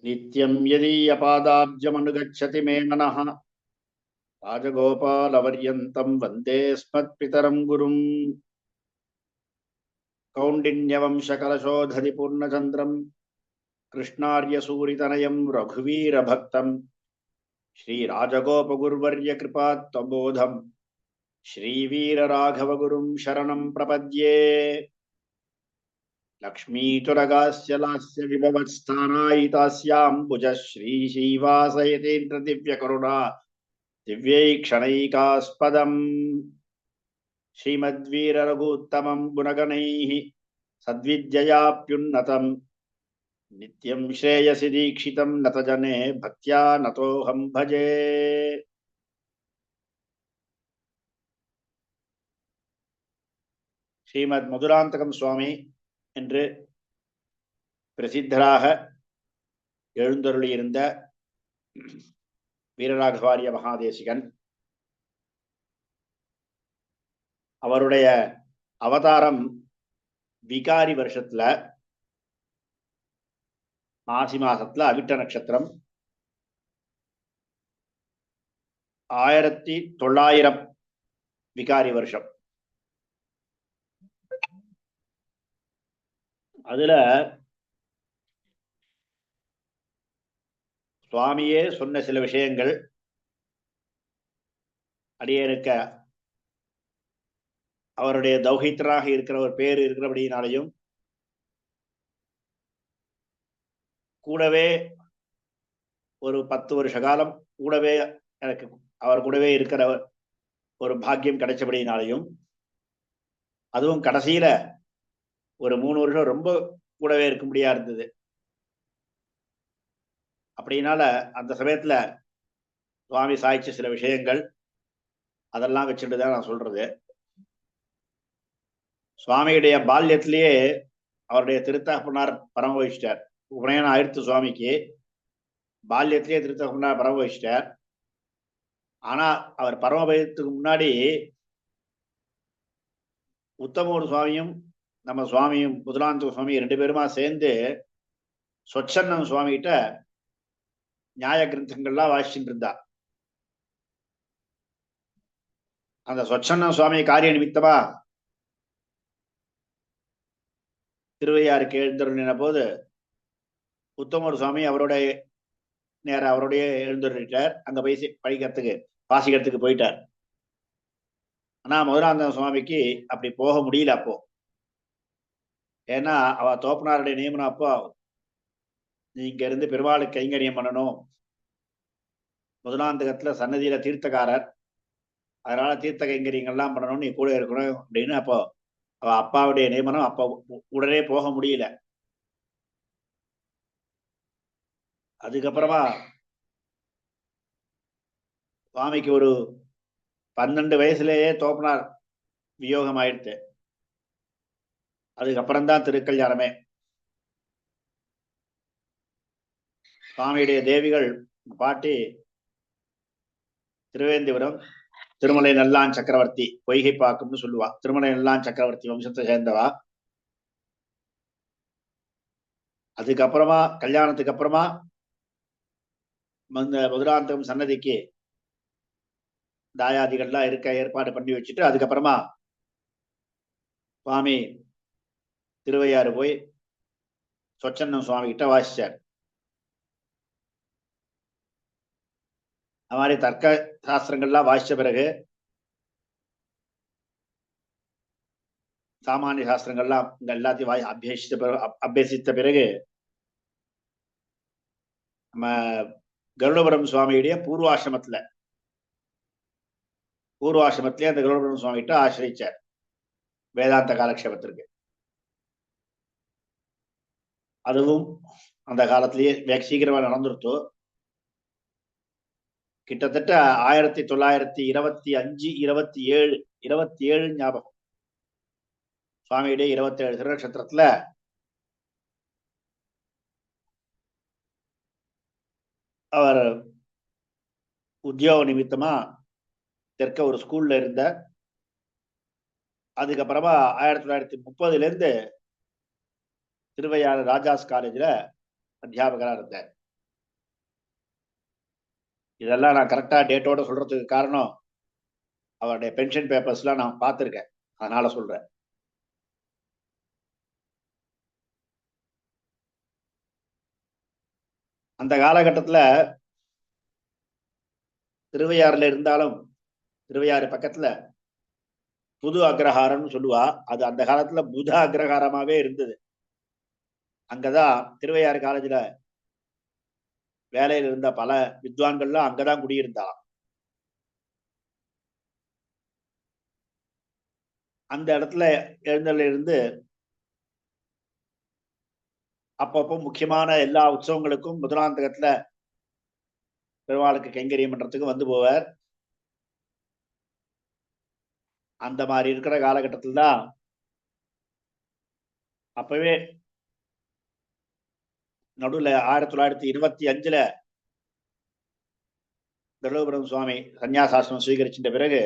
नित्यं यदीयपादाब्जमनुगच्छति मे मनः राजगोपालवर्यन्तं वन्दे स्मत्पितरं गुरुं कौण्डिन्यवंशकलशोधरिपूर्णचन्द्रं कृष्णार्यसूरितनयं रघुवीरभक्तं श्रीराजगोपगुर्वर्यकृपात्तबोधं श्रीवीरराघवगुरुं शरणं प्रपद्ये। लक्ष्मीतुरगास्य लास्य विभवत्स्थानायितास्यां भुजः श्रीश्रीवासयतीन्द्रदिव्यकरुणा दिव्यैक्षणैकास्पदम् श्रीमद्वीररघूत्तमं गुणगणैः सद्विद्ययाप्युन्नतम् नित्यं श्रेयसि दीक्षितं नतजने भक्त्या नतोऽहं भजे। ஸ்ரீமத் மதுராந்தகம் சுவாமி என்று பிரசித்தராக எழுந்தருளியிருந்த வீரராகவாரிய மகாதேசிகன் அவருடைய அவதாரம் விகாரி வருஷத்துல மாசி மாசத்துல அவிட்ட நட்சத்திரம் 1900 விகாரி வருஷம். அதுல சுவாமியே சொன்ன சில விஷயங்கள் அடியேனுக்க அவருடைய தௌஹித்தராக இருக்கிற ஒரு பேர் இருக்கிறபடியினாலையும் கூடவே ஒரு 10 வருஷ காலம் கூடவே எனக்கு அவர் கூடவே இருக்கிற ஒரு பாக்கியம் கிடைச்சபடியினாலையும் அதுவும் கடைசியில ஒரு 3 வருஷம் ரொம்ப கூடவே இருக்க முடியா இருந்தது. அப்படின்னால அந்த சமயத்துல சுவாமி சாய்ச்ச சில விஷயங்கள் அதெல்லாம் வச்சுட்டு தான் நான் சொல்றது. சுவாமியுடைய பால்யத்திலேயே அவருடைய திருத்தகப்பனார் பரம வகிச்சிட்டார். உபநயனம் ஆயிடுத்து சுவாமிக்கு, பால்யத்திலேயே திருத்தகப்பனார் பரம வகிச்சிட்டார். ஆனா அவர் பரமபயத்துக்கு முன்னாடி உத்தமூர் சுவாமியும் நம்ம சுவாமியும் புதுலாந்த சுவாமி 2 பேருமா சேர்ந்து சொச்சன்னம் சுவாமி கிட்ட நியாய கிரந்தங்கள்லாம் வாசிச்சுட்டு இருந்தா. அந்த சொச்சன்னம் சுவாமி காரிய நிமித்தமா திருவையாருக்கு எழுந்தருளின போது உத்தமூர் சுவாமி அவருடைய நேரம் அவருடைய எழுந்தருளிட்டார். அங்க போய் படிக்கிறதுக்கு வாசிக்கிறதுக்கு போயிட்டார். ஆனா மதுராந்தகம் சுவாமிக்கு அப்படி போக முடியல அப்போ. ஏன்னா அவ தோப்பனாருடைய நியமனம் அப்போ நீ இங்க இருந்து பெருமாளுக்கு கைங்கரியம் பண்ணணும், மதுராந்தகத்துல சன்னதியில தீர்த்தக்காரர், அதனால தீர்த்த கைங்கரியங்கள்லாம் பண்ணணும், நீ கூட இருக்கணும் அப்படின்னு அப்போ அவ அப்பாவுடைய நியமனம். அப்போ உடனே போக முடியல. அதுக்கப்புறமா சுவாமிக்கு ஒரு 12 வயசுலேயே தோப்பனார் வியோகம் ஆயிடுத்து. அதுக்கப்புறம்தான் திருக்கல்யாணமே. சுவாமியுடைய தேவிகள் பாட்டி திருவேந்திபுரம் திருமலை நல்லான் சக்கரவர்த்தி பொய்கை பாக்கும்னு சொல்லுவா. திருமலை நல்லான் சக்கரவர்த்தி வம்சத்தை சேர்ந்தவா. அதுக்கப்புறமா கல்யாணத்துக்கு அப்புறமா மதுராந்தகம் சன்னதிக்கு தாயாதிகள்லாம் இருக்க ஏற்பாடு பண்ணி வச்சுட்டு அதுக்கப்புறமா சுவாமி திருவையாறு போய் சொச்சன்னம் சுவாமி கிட்ட வாசிச்சார். அது மாதிரி தர்க்க சாஸ்திரங்கள்லாம் வாசிச்ச பிறகு சாமானிய சாஸ்திரங்கள்லாம் இங்க எல்லாத்தையும் அபியசித்த பிறகு நம்ம கருடபுரம் சுவாமியுடைய பூர்வாசிரமத்திலே அந்த கருடபுரம் சுவாமி கிட்ட ஆசிரிச்சார் வேதாந்த காலக்ஷேபத்திற்கு. அதுவும் அந்த காலத்திலேயே சீக்கிரமா நடந்துருத்தோ. கிட்டத்தட்ட 1925 27 ஞாபகம். சுவாமியுடைய 27 திருநட்சத்திரத்துல அவர் உத்தியோக நிமித்தமா தெற்க ஒரு ஸ்கூல்ல இருந்த. அதுக்கப்புறமா 1930 திருவையாறு ராஜாஸ் காலேஜ்ல அத்தியாபகரா இருந்தார். இதெல்லாம் நான் கரெக்டா டேட்டோட சொல்றதுக்கு காரணம் அவருடைய பென்ஷன் பேப்பர்ஸ்லாம் நான் பார்த்துருக்கேன், அதனால சொல்றேன். அந்த காலகட்டத்துல திருவையாறுல இருந்தாலும் திருவையாறு பக்கத்துல புது அக்ரஹாரம்னு சொல்லுவா. அது அந்த காலத்துல புத அக்ரஹாரமாவே இருந்தது. அங்கதான் திருவையாறு காலேஜ்ல வேலையில் இருந்த பல வித்வான்கள்லாம் அங்கதான் குடியிருந்தாலாம். அந்த இடத்துல எழுந்தருளி இருந்து அப்பப்போ முக்கியமான எல்லா உற்சவங்களுக்கும் முதலாந்தகத்துல பெருமாளுக்கு கைங்கரியம் பண்றதுக்கு வந்து போவார். அந்த மாதிரி இருக்கிற காலகட்டத்தில் தான் அப்பவே நடுவில் 1925 தருமபுரம் சுவாமி சன்னியாசாசிரமம் ஸ்வீகரிச்சிட்ட பிறகு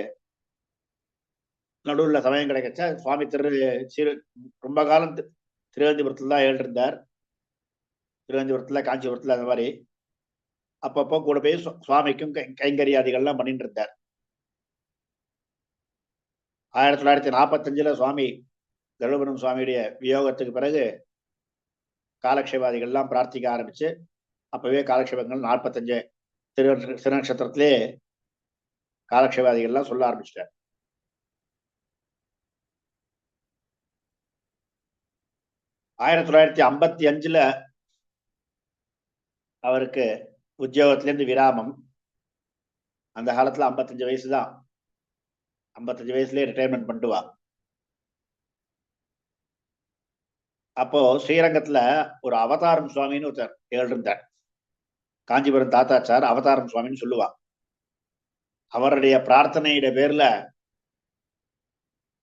நடுவில் சமயம் கிடைக்கச்ச சுவாமி ரொம்ப காலம் திருவனந்தபுரத்துல தான் இருந்தார். திருவனந்தபுரத்துல காஞ்சிபுரத்துல அந்த மாதிரி அப்பப்போ கூட போய் சுவாமிக்கும் கைங்கரியாதிகள்லாம் பண்ணிட்டு இருந்தார். 1945 சுவாமி தருமபுரம் சுவாமியுடைய வியோகத்துக்கு பிறகு காலக்ஷேபாதிகள்லாம் பிரார்த்திக்க ஆரம்பிச்சு அப்பவே காலக்ஷேபங்கள் 45 திருநட்சத்திரத்திலே காலக்ஷேபாதிகள்லாம் சொல்ல ஆரம்பிச்சிட்டார். 1955 அவருக்கு உத்தியோகத்திலேருந்து விராமம். அந்த காலத்துல 55 வயசு தான். 55 வயசுலயே ரிட்டையர்மெண்ட் பண்ணுவா. அப்போ ஸ்ரீரங்கத்துல ஒரு அவதாரம் சுவாமின்னு ஒருத்தர் இருந்தார். காஞ்சிபுரம் தாத்தாச்சார் அவதாரம் சுவாமின்னு சொல்லுவா. அவருடைய பிரார்த்தனையிட பேர்ல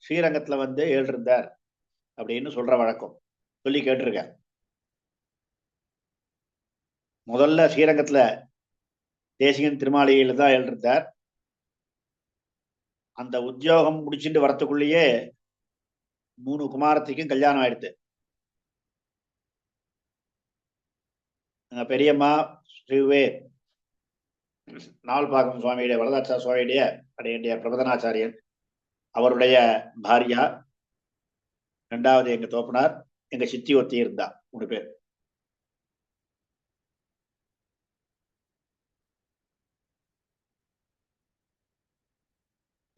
ஸ்ரீரங்கத்துல வந்து இருந்தார் அப்படின்னு சொல்ற வழக்கம் சொல்லி கேட்டிருக்கேன். முதல்ல ஸ்ரீரங்கத்துல தேசிகன் திருமாளிகையில தான் இருந்தார். அந்த உத்தியோகம் முடிச்சுட்டு வரத்துக்குள்ளேயே 3 குமாரத்திக்கும் கல்யாணம் ஆயிடுது. பெரியம்மா ஸ்ரீவே நாவல்பாக்கம் சுவாமியுடைய வரதாச்சா சுவாமியுடைய அடைய பிரபதனாச்சாரியன் அவருடைய பாரியா, 2வது எங்க தோப்பனார், எங்க சித்தி ஒத்தி இருந்தா. 3 பேர்.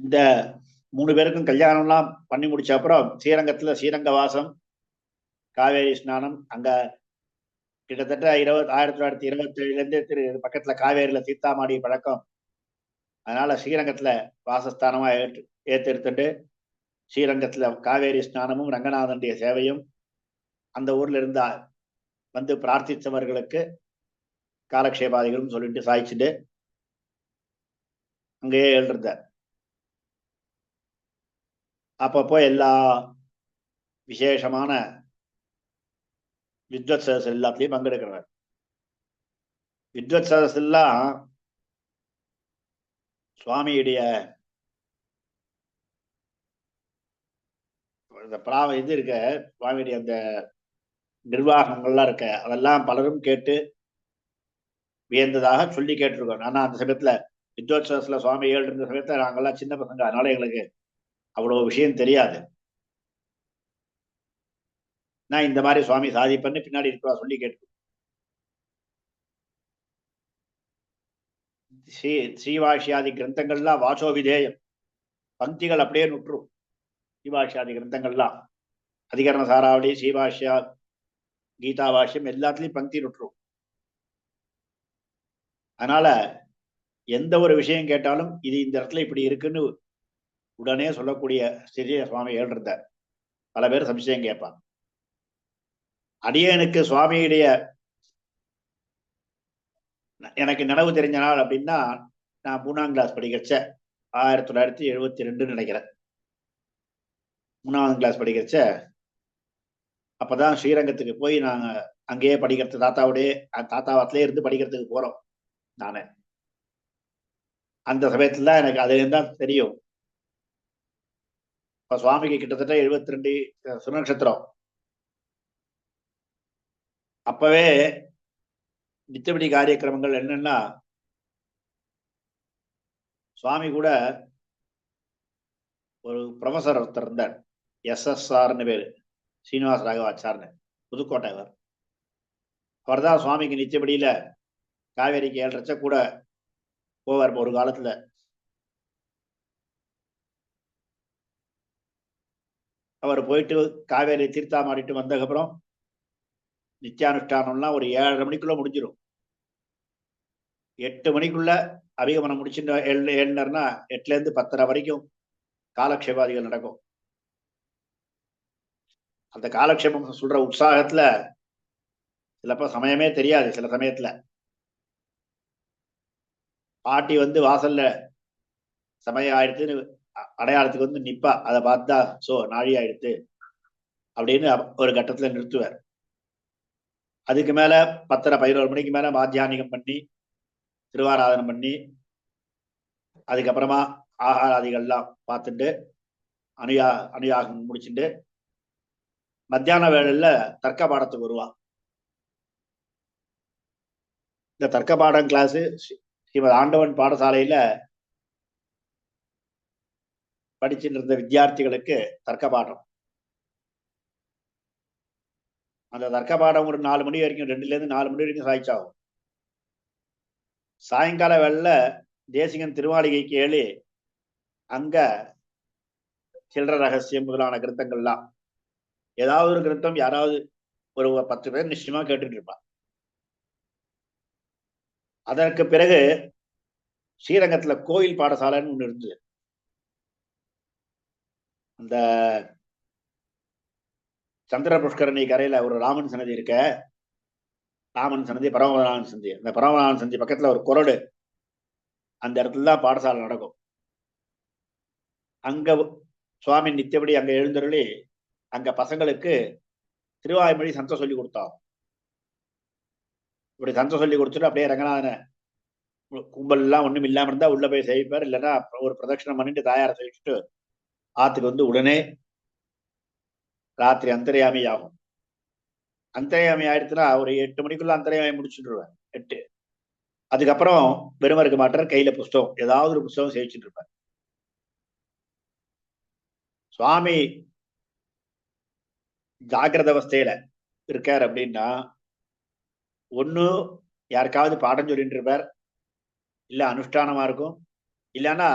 இந்த 3 பேருக்கும் கல்யாணம்லாம் பண்ணி முடிச்ச அப்புறம் ஸ்ரீரங்கத்துல ஸ்ரீரங்க வாசம், காவேரி ஸ்நானம், அங்க கிட்டத்தட்ட 1927 பக்கத்துல காவேரியில சீத்தாமாடி பழக்கம். அதனால ஸ்ரீரங்கத்துல வாசஸ்தானமா ஏத்தெடுத்துட்டு ஸ்ரீரங்கத்துல காவேரி ஸ்நானமும் ரங்கநாதனுடைய சேவையும் அந்த ஊர்ல இருந்தா வந்து பிரார்த்தித்தவர்களுக்கு காலக்ஷேபாதிகளும் சொல்லிட்டு சாய்ச்சிட்டு அங்கேயே எழுந்தார். அப்பப்போ எல்லா விசேஷமான வித்வத் சதஸ் எல்லாத்துலயும் பங்கெடுக்கிறார். வித்வத் சதஸ் எல்லாம் சுவாமியுடைய இது இருக்க, சுவாமியுடைய அந்த நிர்வாகங்கள்லாம் இருக்க, அதெல்லாம் பலரும் கேட்டு வியந்ததாக சொல்லி கேட்டிருக்கோம். ஆனா அந்த சமயத்துல வித்வோத்சவத்துல சுவாமி இருந்த சமயத்துல நாங்கெல்லாம் சின்ன பசங்க, அதனால எங்களுக்கு அவ்வளவு விஷயம் தெரியாது. நான் இந்த மாதிரி சுவாமி சாதிப்பன்னு பின்னாடி இருக்கிறா சொல்லி கேட்டு ஸ்ரீவாஷியாதி கிரந்தங்கள்லாம் வாசோவிதேயம் பங்கிகள் அப்படியே நுற்றும். ஸ்ரீவாஷியாதி கிரந்தங்கள்லாம் அதிகரண சாராவளி, ஸ்ரீபாஷ்யா, கீதா பாஷ்யம் எல்லாத்துலயும் பங்கி நுற்றும். அதனால எந்த ஒரு விஷயம் கேட்டாலும் இது இந்த இடத்துல இப்படி இருக்குன்னு உடனே சொல்லக்கூடிய ஸ்ரீ சுவாமி இருந்தார். பல பேர் சம்சயம் கேட்பாங்க. அடியனுக்கு சுவாமியுடைய எனக்கு நினைவு தெரிஞ்ச நாள் அப்படின்னா நான் 3ஆம் கிளாஸ் படிக்கிறச்ச 1972 நினைக்கிறேன். 3ஆம் கிளாஸ் படிக்கிறச்ச அப்பதான் ஸ்ரீரங்கத்துக்கு போய் நாங்க அங்கேயே படிக்கிறது, தாத்தாவத்திலே இருந்து படிக்கிறதுக்கு போறோம். நானு அந்த சமயத்துல எனக்கு அது தான் தெரியும். இப்ப சுவாமிக்கு கிட்டத்தட்ட 72 சுநட்சத்திரம். அப்பவே நித்தபடி காரியக்கிரமங்கள் என்னன்னா சுவாமி கூட ஒரு ப்ரொஃபசர் ஒருத்தர் இருந்தார், SSRன்னு பேரு, ஸ்ரீனிவாச ராகவாச்சார்னு, புதுக்கோட்டை. அவர் தான் சுவாமிக்கு நிச்சயப்படியில காவேரிக்கு 7:30 கூட போவார் ஒரு காலத்துல. அவர் போயிட்டு காவேரி தீர்த்தாமாடிட்டு வந்ததுக்கப்புறம் நித்தியானுஷ்டானம்லாம் ஒரு 7:30 மணிக்குள்ள முடிஞ்சிடும். 8 மணிக்குள்ள அபிகமனம் முடிச்சுட்டு 7:30ன்னா 8ல இருந்து 10:30 வரைக்கும் காலக்ஷேபாதிகள் நடக்கும். அந்த காலக்ஷேபம் சொல்ற உற்சாகத்துல சிலப்ப சமயமே தெரியாது. சில சமயத்துல பாட்டி வாசல்ல சமயம் ஆயிடுத்துன்னு அடையாளத்துக்கு நிப்பா. அதை பார்த்தா சோ நாழி ஆயிடுத்து அப்படின்னு ஒரு கட்டத்துல நிறுத்துவார். அதுக்கு மேல 10:30 11 மணிக்கு மேல மாத்தியானிகம் பண்ணி திருவாராதனம் பண்ணி அதுக்கப்புறமா ஆகாராதிகள்லாம் பார்த்துட்டு அனுயாகம் முடிச்சுட்டு மத்தியான வேளையில தர்க்க பாடத்துக்கு வருவா. இந்த தர்க்க பாடம் கிளாஸ் ஸ்ரீமத் ஆண்டவன் பாடசாலையில படிச்சுட்டு இருந்த வித்தியார்த்திகளுக்கு தர்க்க பாடம். அந்த தர்க்க பாடம் ஒரு 4 மணி வரைக்கும், 2ல இருந்து 4 மணி வரைக்கும் சாய்ச்சாகும். சாயங்கால வேளையில தேசிகன் திருமாளிகைக்கு ஏழு அங்க சில்லற ரகசியம் முதலான கிருத்தங்கள்லாம், ஏதாவது ஒரு கிருத்தம் யாராவது ஒரு 10 பேர் நிச்சயமா கேட்டுட்டு இருப்பான். அதற்கு பிறகு ஸ்ரீரங்கத்துல கோயில் பாடசாலைன்னு ஒண்ணு இருந்தது. அந்த சந்திர புஷ்கரணி கரையில ஒரு ராமன் சன்னதி இருக்க, ராமன் சன்னதி, பரமநாதன் சந்தி. அந்த பரமநாதன் சந்தி பக்கத்துல ஒரு கொரடு, அந்த இடத்துல தான் பாடசாலை நடக்கும். அங்க சுவாமி நித்தியபடி அங்க எழுந்தருளி அங்க பசங்களுக்கு திருவாய்மொழி சந்தம் சொல்லி கொடுத்தாங்க. இப்படி சந்தம் சொல்லி கொடுத்துட்டு அப்படியே ரங்கநாதனை கும்பல் எல்லாம் ஒண்ணும் இல்லாம இருந்தா உள்ள போய் சேவிப்பார். இல்லைன்னா ஒரு பிரதட்சணம் பண்ணிட்டு தாயாரை சேவிச்சுட்டு ஆத்துக்கு உடனே ராத்திரி அந்தர்யாமி ஆகும். அந்தர்யாமி ஆயிடுச்சுன்னா ஒரு 8 மணிக்குள்ள அந்தர்யாமி முடிச்சுட்டுருவேன். 8. அதுக்கப்புறம் வெறும இருக்க மாட்டார், கையில புஸ்தகம், ஏதாவது ஒரு புஸ்தகம் சேவிச்சுட்டு இருப்பார். சுவாமி ஜாகிரத அவஸ்தையில இருக்கார் அப்படின்னா ஒண்ணு யாருக்காவது பாடம் சொல்லிட்டு இருப்பார், இல்ல அனுஷ்டானமா இருக்கும், இல்லைன்னா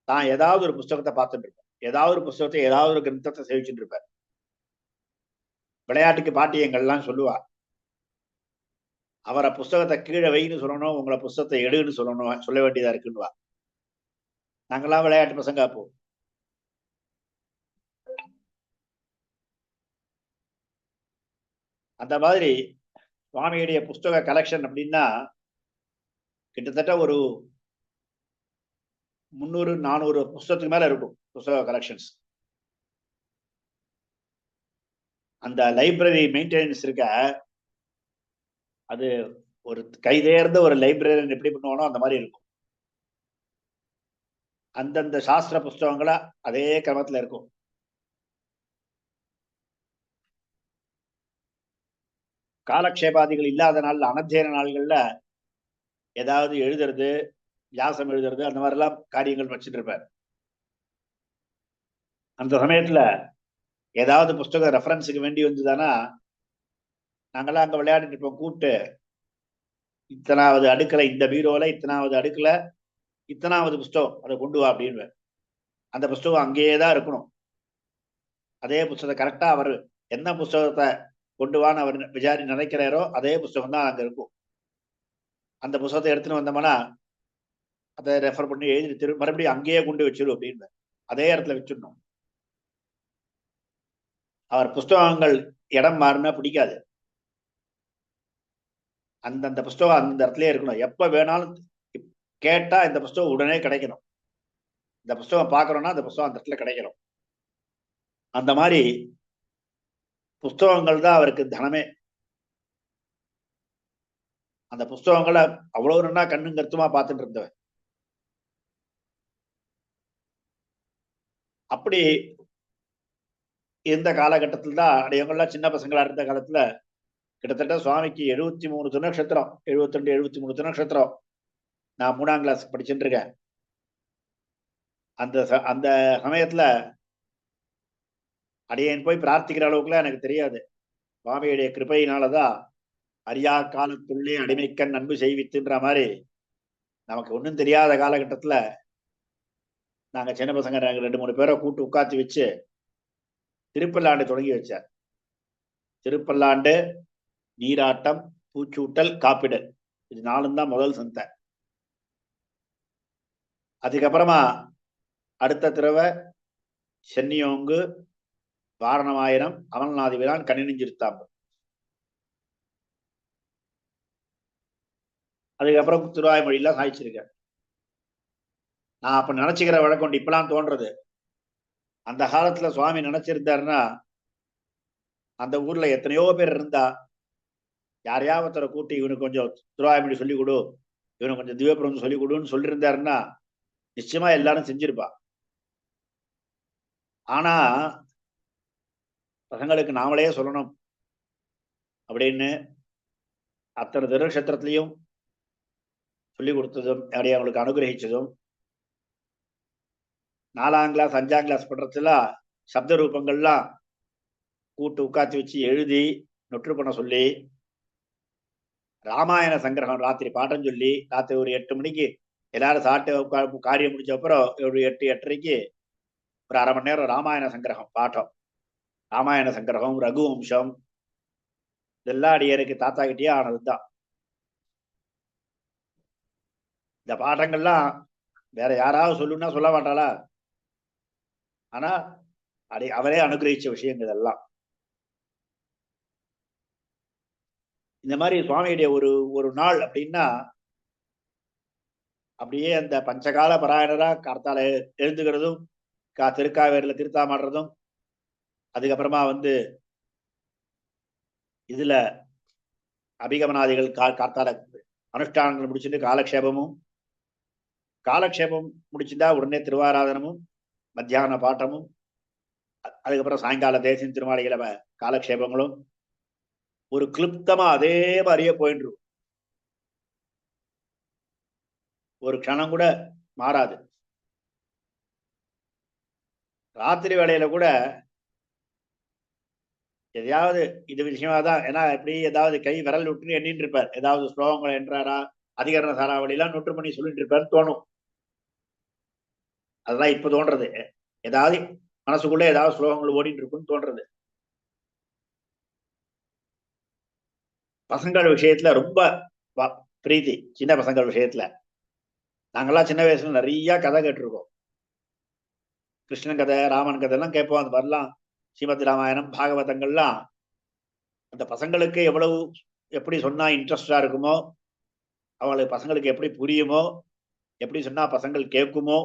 தான் ஏதாவது ஒரு புஸ்தகத்தை பார்த்துட்டு இருப்பார், ஏதாவது ஒரு புஸ்தகத்தை ஏதாவது ஒரு கிரந்தத்தை சேவிச்சுட்டு இருப்பார். விளையாட்டுக்கு பாட்டியங்கள்லாம் சொல்லுவா, அவரை புஸ்தகத்தை கீழே வைன்னு சொல்லணும், உங்களை புஸ்தகத்தை எடுன்னு சொல்லணும், சொல்ல வேண்டியதா இருக்குன்னுவா. நாங்கெல்லாம் விளையாட்டு பசங்க. அப்போ அந்த மாதிரி சுவாமியுடைய புஸ்தக கலெக்ஷன் அப்படின்னா கிட்டத்தட்ட ஒரு 300-400 புஸ்தகத்துக்கு மேல இருக்கும் புஸ்தக கலெக்ஷன்ஸ். அந்த லைப்ரரி மெயின்டெனன்ஸ் இருக்க, அது ஒரு கைதேர்ந்த ஒரு லைப்ரரியன் எப்படி பண்ணுவானோ அந்த மாதிரி இருக்கும். அந்தந்த சாஸ்திர புஸ்தகங்களா அதே கிரமத்துல இருக்கும். காலக்ஷேபாதிகள் இல்லாத நாள்ல, அனத்தியன நாள்கள்ல ஏதாவது எழுதுறது, வியாசம் எழுதுறது, அந்த மாதிரி எல்லாம் காரியங்கள் வச்சுட்டு இருப்பார். அந்த சமயத்துல ஏதாவது புஸ்தகம் ரெஃபரன்ஸுக்கு வேண்டி வந்ததுதானா நாங்கெல்லாம் அங்க விளையாடிட்டு இருப்போம். கூப்பிட்டு இத்தனாவது அடுக்கல, இந்த பீரோல இத்தனாவது அடுக்கல இத்தனாவது புஸ்தகம், அதை கொண்டு வா அப்படின்னு. அந்த புஸ்தகம் அங்கேயேதான் இருக்கணும். அதே புஸ்தகத்தை கரெக்டா அவர் என்ன புஸ்தகத்தை கொண்டு வான்னு அவர் நினைக்கிறாரோ அதே புஸ்தகம் தான் அங்க இருக்கும். அந்த புஸ்தகத்தை எடுத்துன்னு வந்தோம்னா அதை ரெஃபர் பண்ணி எழுதி மறுபடியும் அங்கேயே கொண்டு வச்சிடும் அப்படின்னு, அதே இடத்துல வச்சிடணும். அவர் புஸ்தகங்கள் இடம் மாறினா பிடிக்காது. அந்தந்த புஸ்தகம் அந்த இடத்துலயே இருக்கணும். எப்ப வேணாலும் கேட்டா இந்த புஸ்தகம் உடனே கிடைக்கணும். இந்த புஸ்தகம் பார்க்கறோம்னா அந்த புஸ்தகம் அந்த இடத்துல கிடைக்கணும். அந்த மாதிரி புஸ்தகங்கள் தான் அவருக்கு தனமே. அந்த புஸ்தகங்களை அவ்வளவு நல்லா கண்ணும் கருத்துமா பார்த்துட்டு இருந்தவன். அப்படி இந்த காலகட்டத்தில் தான் அடையவங்கெல்லாம் சின்ன பசங்களா இருந்த காலத்துல கிட்டத்தட்ட சுவாமிக்கு 73 திருநக்ஷத்திரம், 72 73 திருநக்ஷத்திரம். நான் 3ஆம் கிளாஸ் படிச்சுட்டு இருக்கேன். அந்த அந்த சமயத்துல அடியேன் போய் பிரார்த்திக்கிற அளவுக்குலாம் எனக்கு தெரியாது. சுவாமியுடைய கிருபையினாலதான் அரியா காலத்துள்ளே அடிமைக்கண் அன்பு செய்வித்துன்ற மாதிரி நமக்கு ஒன்றும் தெரியாத காலகட்டத்துல நாங்க சின்ன பசங்க 2-3 பேரை கூட்டு உட்காந்து வச்சு திருப்பல்லாண்டு தொடங்கி வச்சார். திருப்பல்லாண்டு, நீராட்டம், பூச்சூட்டல், காப்பிடல், இது 4 தான் முதல் சந்தை. அதுக்கப்புறமா அடுத்த தடவை சென்னியோங்கு, வாரணமாயிரம், அமல்நாதி விரான், கண்ணினிஞ்சிருத்தாம்பு. அதுக்கப்புறம் திருவாய்மொழியெல்லாம் சாய்ச்சிருக்கேன். நான் அப்ப நினைச்சுக்கிற வழக்கம் இப்பெல்லாம் தோன்றது, அந்த காலத்துல சுவாமி நினைச்சிருந்தாருன்னா அந்த ஊர்ல எத்தனையோ பேர் இருந்தா யாரையாவது ஒருத்தரை கூட்டி இவனுக்கு கொஞ்சம் திருவாய்மொழி சொல்லிக் கொடு, இவனுக்கு கொஞ்சம் திவ்யபிரபந்தம் சொல்லிக் கொடுன்னு சொல்லியிருந்தாருன்னா நிச்சயமா எல்லாரும் செஞ்சிருப்பா. ஆனா பசங்களுக்கு நாமளே சொல்லணும் அப்படின்னு அத்தனை திருநட்சத்திரத்திலையும் சொல்லி கொடுத்ததும் அப்படியே அவங்களுக்கு அனுகிரகிச்சதும் 4ஆம் கிளாஸ் 5ஆம் கிளாஸ் பண்றதுல சப்த ரூபங்கள்லாம் கூட்டு உட்காந்து வச்சு எழுதி நொற்று பண்ண சொல்லி, ராமாயண சங்கிரகம் ராத்திரி பாட்டம் சொல்லி, ராத்திரி ஒரு 8 மணிக்கு எல்லாரும் சாப்பிட்டு காரியம் முடிச்ச அப்புறம் ஒரு 8-8:30க்கு ஒரு அரை மணி நேரம் ராமாயண சங்கிரகம் பாட்டம். ராமாயண சங்கிரகம், ரகுவம்சம், இதெல்லாம் அடியருக்கு தாத்தா கிட்டே ஆனதுதான். இந்த பாட்டங்கள்லாம் வேற யாராவது சொல்லுன்னா சொல்ல மாட்டாளா? ஆனா அவரே அனுகிரகிச்ச விஷயங்கள் எல்லாம். இந்த மாதிரி சுவாமியுடைய ஒரு ஒரு நாள் அப்படின்னா அப்படியே அந்த பஞ்சகால பராயணரா கார்த்தால எழுந்துக்கிறதும், திருக்காவேரியில திருத்தாமாடுறதும், அதுக்கப்புறமா இதுல அபிகமனாதிகள் கார்த்தால அனுஷ்டானங்கள் முடிச்சுட்டு காலக்ஷேபம் முடிச்சுட்டா உடனே திருவாராதனமும் மத்தியான பாட்டமும், அதுக்கப்புறம் சாயங்கால தேசியம் திருமாளிகள காலக்ஷேபங்களும் ஒரு கிளிப்தமா அதே மாதிரியே போயிட்டு இருக்கும். ஒரு க்ஷணம் கூட மாறாது. ராத்திரி வேளையில கூட எதையாவது இது விஷயமா தான், ஏன்னா எப்படி ஏதாவது கை விரல் விட்டுன்னு எண்ணிட்டு இருப்பார், ஏதாவது ஸ்லோகங்களை என்றாரா அதிகரண சாராவளியெல்லாம் நொற்று பண்ணி சொல்லிட்டு இருப்பார் தோணும். அதுதான் இப்ப தோன்றது, ஏதாவது மனசுக்குள்ள ஏதாவது ஸ்லோகங்கள் ஓடிட்டு இருக்குன்னு தோன்றது. பசங்கள் விஷயத்துல ரொம்ப பிரீத்தி. சின்ன பசங்கள் விஷயத்துல நாங்கெல்லாம் சின்ன வயசுல நிறைய கதை கேட்டிருக்கோம். கிருஷ்ணன் கதை, ராமன் கதை எல்லாம் கேட்போம். அந்த மாதிரிலாம் ஸ்ரீமத் ராமாயணம், பாகவதங்கள்லாம் அந்த பசங்களுக்கு எவ்வளவு எப்படி சொன்னா இன்ட்ரெஸ்டா இருக்குமோ, அவங்களுக்கு பசங்களுக்கு எப்படி புரியுமோ, எப்படி சொன்னா பசங்கள் கேட்குமோ,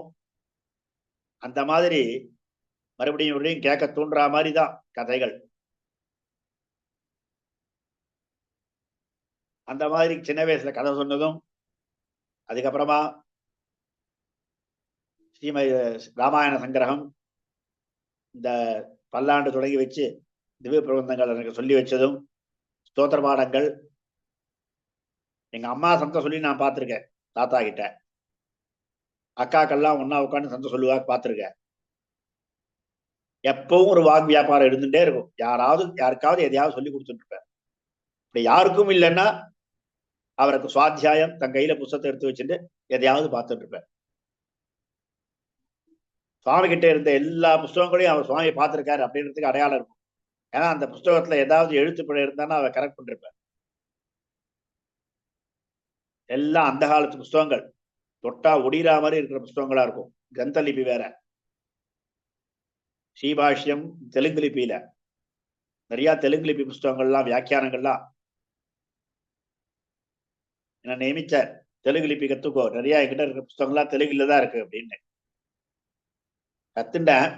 அந்த மாதிரி மறுபடியும் கேட்க தூண்டுற மாதிரி தான் கதைகள். அந்த மாதிரி சின்ன வயசுல கதை சொன்னதும், அதுக்கப்புறமா ஸ்ரீமதி ராமாயண சங்கிரகம் இந்த பல்லாண்டு தொடங்கி வச்சு திவ்ய பிரபந்தங்கள் எனக்கு சொல்லி வச்சதும், ஸ்தோத்திர பாடங்கள் எங்க அம்மா சந்த சொல்லி நான் பார்த்திருக்கேன். தாத்தா கிட்ட அக்காக்கெல்லாம் ஒன்னா உட்காந்து சந்த சொல்லுவா பார்த்திருக்கேன். எப்பவும் ஒரு வாக் வியாபாரம் இருந்துட்டே இருக்கும். யாருக்காவது எதையாவது சொல்லி கொடுத்துட்டு இருப்பேன். இப்படி யாருக்கும் இல்லைன்னா அவருக்கு சுவாத்தியாயம் தன் கையில புத்தகத்தை எடுத்து வச்சுட்டு எதையாவது பார்த்துட்டு இருப்பேன். சுவாமி கிட்ட இருந்த எல்லா புஸ்தகங்களையும் அவர் சுவாமி பார்த்திருக்காரு அப்படின்றதுக்கு அடையாளம் இருக்கும். ஏன்னா அந்த புஸ்தகத்துல ஏதாவது எழுத்துப்பிழை இருந்தாலும் அவர் கரெக்ட் பண்ணிருப்பார். எல்லாம் அந்த காலத்து புஸ்தகங்கள், தொட்டா ஒடிரா மாதிரி இருக்கிற புஸ்தகங்களா இருக்கும். கிரந்த லிபி வேற, ஸ்ரீபாஷ்யம் தெலுங்கு லிபியில நிறைய தெலுங்கு லிபி புஸ்தகங்கள்லாம், வியாக்கியானங்கள்லாம் என்ன நியமிச்சார். தெலுங்கு லிபி கத்துக்கோ, நிறைய என்கிட்ட இருக்கிற புஸ்தகங்கள்லாம் தெலுங்குல தான் இருக்கு அப்படின்னு கத்துண்டேன்.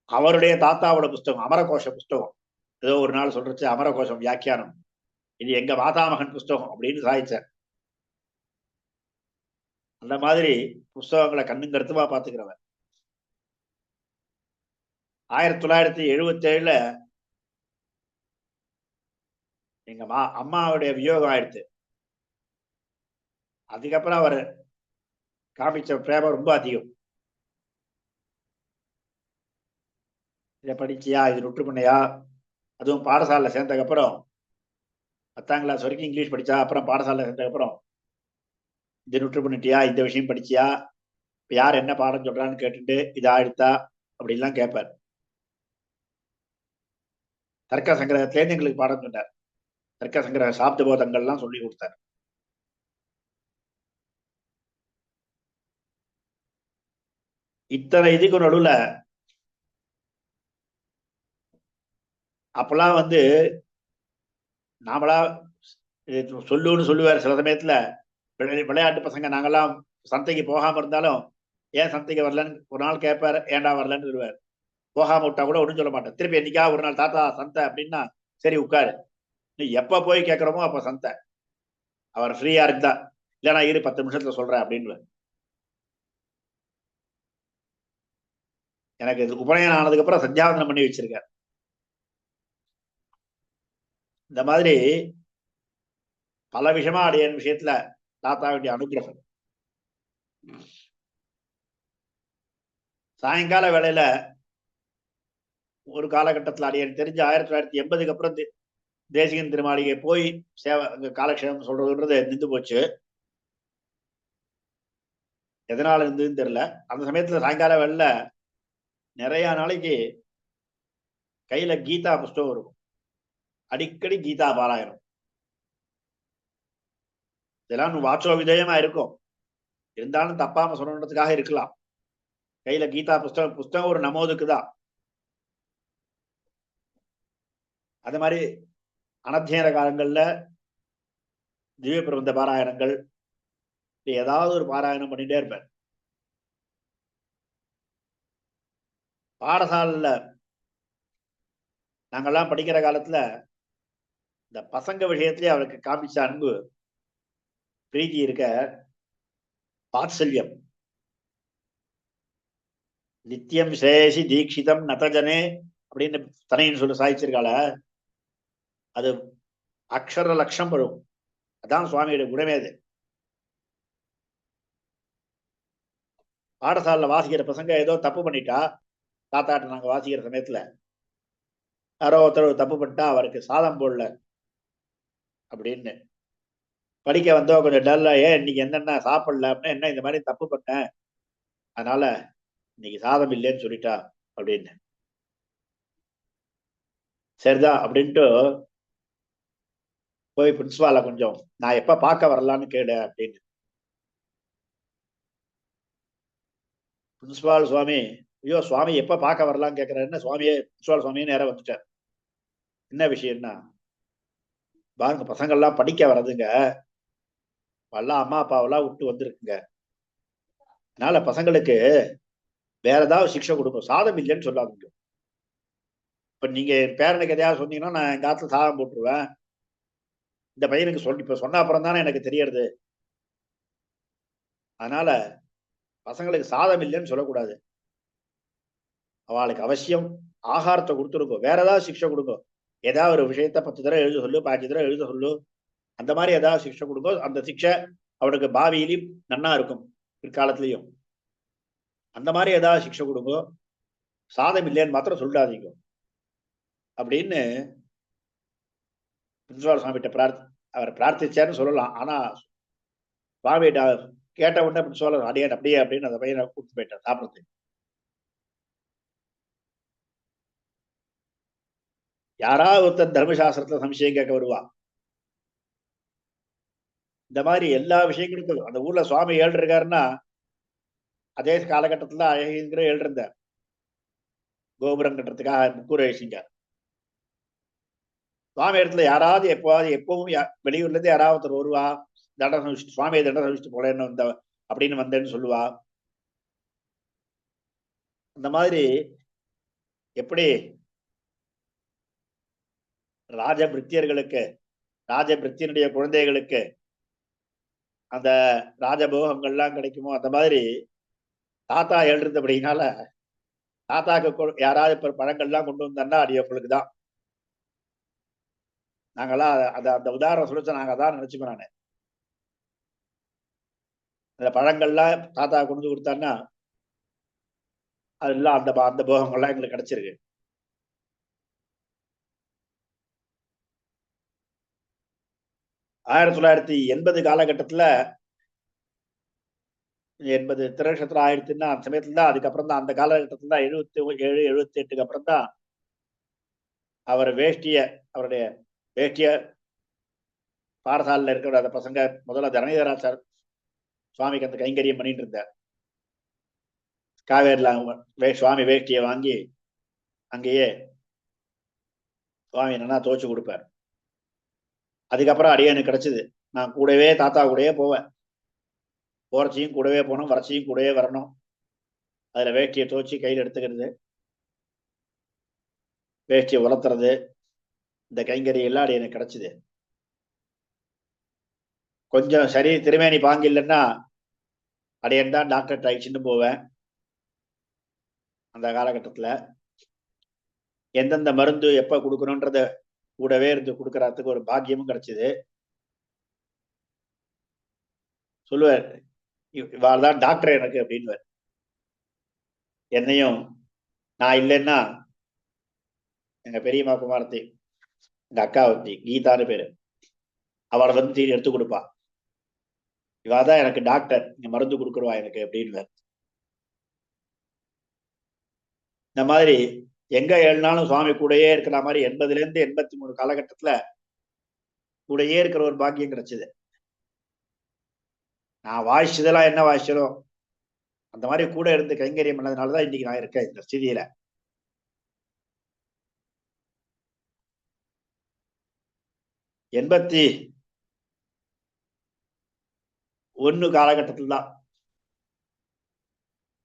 அவருடைய தாத்தாவோட புஸ்தகம் அமரகோஷ புஸ்தகம் ஏதோ ஒரு நாள் சொல்றச்சு, அமரகோஷம் வியாக்கியானம் இது எங்க மாதாமகன் புஸ்தகம் அப்படின்னு சாதிச்சார். அந்த மாதிரி புஸ்தகங்களை கண்ணும் கருத்துமா பாத்துக்கிறவன். 1977 எங்க அம்மாவுடைய வியோகம் ஆயிடுச்சு. அதுக்கப்புறம் அவர் காமிச்ச பிரேமம் ரொம்ப அதிகம். இதை படிச்சியா, இது நொட்டு பண்ணியா, அதுவும் பாடசாலையில் சேர்ந்ததுக்கப்புறம் 10ஆம் கிளாஸ் வரைக்கும் இங்கிலீஷ் படிச்சா, அப்புறம் பாடசாலையில் சேர்ந்ததுக்கப்புறம் இது நொட்டு பண்ணிட்டியா, இந்த விஷயம் படிச்சியா, இப்போ யார் என்ன பாடம் சொல்றான்னு கேட்டுட்டு இதா எடுத்தா அப்படின்லாம் கேட்பார். தர்க்க சங்கிரகத்திலேருந்து எங்களுக்கு பாடம் சொன்னார். தர்க்க சங்கிரக சாப்த போதங்கள்லாம் சொல்லி கொடுத்தார். இத்தனை இதுக்கு நடுவுல அப்பெல்லாம் நாமளா சொல்லுன்னு சொல்லுவார். சில சமயத்துல விளையாட்டு பசங்க நாங்கெல்லாம் சந்தைக்கு போகாம இருந்தாலும் ஏன் சந்தைக்கு வரலன்னு ஒரு நாள் கேட்பாரு, ஏன்டா வரலன்னு சொல்லுவார். போகாம விட்டா கூட ஒன்றும் சொல்ல மாட்டேன். திருப்பி என்னைக்கா ஒரு நாள் தாத்தா சந்தை அப்படின்னா சரி உட்காரு, நீ எப்ப போய் கேட்கறோமோ அப்ப சந்தை, அவர் ஃப்ரீயா இருந்தா, இல்ல நான் 10 நிமிஷத்துல சொல்றேன் அப்படின்னு. எனக்கு இது உபநயனம் ஆனதுக்கு அப்புறம் சந்தியாவந்தனம் பண்ணி வச்சிருக்கார். இந்த மாதிரி பல விஷயமா அடியன் விஷயத்துல தாத்தாவுடைய அனுகிரகம். சாயங்கால வேளையில ஒரு காலகட்டத்தில் அடியன் தெரிஞ்சு 1980க்கு அப்புறம் தேசிகன் திருமாளிகை போய் சேவை காலக்ஷேபம் சொல்றதுன்றது நின்று போச்சு. எதனால இருந்ததுன்னு தெரியல. அந்த சமயத்துல சாயங்கால வேளையில நிறைய நாளைக்கு கையில கீதா புஸ்தகம் இருக்கும். அடிக்கடி கீதா பாராயணம். இதெல்லாம் வாட்சோ விதயமா இருக்கும். இருந்தாலும் தப்பாம சொல்லணுன்றதுக்காக இருக்கலாம். கையில கீதா புஸ்தகம் ஒரு நமோதுக்கு தான். அது மாதிரி அனத்தியன காலங்கள்ல திவ்ய பிரபந்த பாராயணங்கள், ஏதாவது ஒரு பாராயணம் பண்ணிட்டே இருப்பேன். பாடசாலையில நாங்கெல்லாம் படிக்கிற காலத்துல இந்த பசங்க விஷயத்திலேயே அவருக்கு காமிச்ச அன்பு பிரீத்தி இருக்க, வாத்சல்யம். நித்தியம் சேஷி தீட்சிதம் நதஜனே அப்படின்னு தனைன்னு சொல்லி சாதிச்சிருக்காள, அது அக்ஷர லட்சம் வரும். அதான் சுவாமியோட குணமே. அது பாடசாலையில் வாசிக்கிற பசங்க ஏதோ தப்பு பண்ணிட்டா, தாத்தாட்ட நாங்க வாசிக்கிற சமயத்துல யாரோ ஒருத்தர் தப்பு பண்ணிட்டா அவருக்கு சாதம் போடல அப்படின்னு படிக்க வந்தோ கொஞ்சம் டல்லா, ஏன் இன்னைக்கு என்னென்ன சாப்பிடல அப்படின்னா, என்ன இந்த மாதிரி தப்பு பண்ணேன் அதனால இன்னைக்கு சாதம் இல்லைன்னு சொல்லிட்டா அப்படின்னு. சரிதான் அப்படின்ட்டு போய் பிரின்சிபால கொஞ்சம் நான் எப்ப பார்க்க வரலான்னு கேடு அப்படின்னு. பிரின்சிபால் சுவாமி, ஐயோ சுவாமி எப்ப பார்க்க வரலான்னு கேட்கிறாருன்னு சுவாமியே பிரின்சிபால் சுவாமியே நேரம் வந்துட்டார். என்ன விஷயம்னா, பாருங்க பசங்கள்லாம் படிக்க வர்றதுங்க, எல்லாம் அம்மா அப்பாவெல்லாம் விட்டு வந்திருக்குங்க, அதனால பசங்களுக்கு வேற ஏதாவது சிக்ஷை கொடுக்கும், சாதம் இல்லைன்னு சொல்லாதீங்க. இப்ப நீங்க பேரனுக்கு எதையாவது சொன்னீங்கன்னா நான் எங்க ஆத்துல சாதம் போட்டுருவேன். இந்த பையனுக்கு இப்ப சொன்ன அப்புறம் தானே எனக்கு தெரியறது. அதனால பசங்களுக்கு சாதம் இல்லைன்னு சொல்லக்கூடாது. அவளுக்கு அவசியம் ஆகாரத்தை கொடுத்துருக்கோம், வேற ஏதாவது சிக்ஷை கொடுக்கும். ஏதாவது ஒரு விஷயத்த 10 தடவை எழுத சொல்லு, 5 தடவை எழுத சொல்லு, அந்த மாதிரி ஏதாவது சிக்ஷை கொடுக்கும். அந்த சிக்ஷை அவனுக்கு பாவியிலையும் நன்னா இருக்கும், பிற்காலத்திலையும். அந்த மாதிரி ஏதாவது சிக்ஷை கொடுக்கும், சாதம் இல்லைன்னு மாத்திரம் சொல்லாதீங்க அப்படின்னு பிரின்சிபால் சுவாமிகிட்ட அவர் பிரார்த்திச்சாருன்னு சொல்லலாம். ஆனா சுவாமிகிட்ட கேட்ட உடனே பிரின்சிபால் அடியே அப்படியே அப்படின்னு அந்த பையனை கூப்பிட்டு போயிட்டார் சாப்பிட்றதுக்கு. யாராவது ஒருத்தர் தர்மசாஸ்திரத்துல சம்சயம் கேட்க வருவா. இந்த மாதிரி எல்லா விஷயங்களுக்கும் அந்த ஊர்ல சுவாமி ஏழு இருக்காருன்னா, அதே காலகட்டத்துல அழகிங்கிற ஏழு இருந்தார். கோபுரம் கட்டுறதுக்காக முக்கூரேசிங்க சுவாமி இடத்துல யாராவது எப்பவும் வெளியூர்ல இருந்து யாராவது ஒருத்தர் வருவா, தண்டம் சமிச்சுட்டு சுவாமியை தண்டம் சமிச்சுட்டு போலேன்னு வந்த அப்படின்னு வந்தேன்னு சொல்லுவா. அந்த மாதிரி எப்படி ராஜபிருத்தியர்களுக்கு, ராஜபிருத்தியனுடைய குழந்தைகளுக்கு அந்த ராஜபோகங்கள்லாம் கிடைக்குமோ, அந்த மாதிரி தாத்தா எழுந்தபடினால தாத்தாக்கு யாராவது இப்ப பழங்கள்லாம் கொண்டு வந்தா அடியவங்களுக்கு தான். நாங்கெல்லாம் அந்த உதாரணம் சொல்லிச்சு, நாங்க அதான் நினைச்சுப்போம். நானு அந்த பழங்கள்லாம் தாத்தா கொண்டு கொடுத்தான்னா அதெல்லாம் அந்த அந்த போகங்கள்லாம் எங்களுக்கு கிடைச்சிருக்கு. 1980 காலகட்டத்துல 80 திருநட்சத்திரம் ஆயிடுச்சுன்னா அந்த சமயத்துல தான், அதுக்கப்புறம் தான் அந்த காலகட்டத்துல தான் 77 78க்கு அப்புறம் தான் அவர் வேஷ்டிய அவருடைய வேஷ்டிய பாடசாலையில் இருக்கிற அந்த பசங்க முதல்ல தரணிதராச்சார் சுவாமிக்கு அந்த கைங்கரியம் பண்ணிட்டு இருந்தார். காவேரில சுவாமி வேஷ்டியை வாங்கி அங்கேயே சுவாமி என்னன்னா துவச்சு கொடுப்பார். அதுக்கப்புறம் அடியனுக்கு கிடைச்சது. நான் கூடவே தாத்தா கூடவே போவேன். போறச்சியும் கூடவே போகணும், வரச்சியும் கூடவே வரணும். அதுல வேஷ்டியை துவச்சி கையில் எடுத்துக்கிறது, வேஷ்டியை உலர்த்துறது, இந்த கைங்கறி எல்லாம் அடியனுக்கு கிடைச்சது. கொஞ்சம் சரி திருமேனி பாங்கு இல்லைன்னா அடையன் தான் டாக்டர் அழிச்சுட்டு போவேன். அந்த காலகட்டத்துல எந்தெந்த மருந்து எப்ப கொடுக்கணும்ன்றத கூடவே இருந்து கொடுக்கறதுக்கு ஒரு பாக்கியமும் கிடைச்சது. சொல்லுவார், இவாள் தான் டாக்டர் எனக்கு அப்படின்னு. என்னையும் நான் இல்லைன்னா எங்க பெரியம்மா குமாரத்தி, எங்க அக்கா ஒருத்தி கீதான்னு பேரு, அவளை வந்து எடுத்து கொடுப்பா. இவாதான் எனக்கு டாக்டர், நீ மருந்து கொடுக்குறவா எனக்கு அப்படின்னு. இந்த மாதிரி எங்க ஏழுனாலும் சுவாமி கூடயே இருக்கிற மாதிரி 80ல இருந்து 83 காலகட்டத்துல கூடயே இருக்கிற ஒரு பாக்கியம் கிடைச்சது. நான் வாய்ச்சதெல்லாம் என்ன வாய்ச்சதோ அந்த மாதிரி கூட இருந்து கைங்கரியம் பண்ணதுனாலதான் இன்னைக்கு நான் இருக்கேன் இந்த ஸ்திதியில. எண்பத்தி ஒண்ணு காலகட்டத்தில் தான்,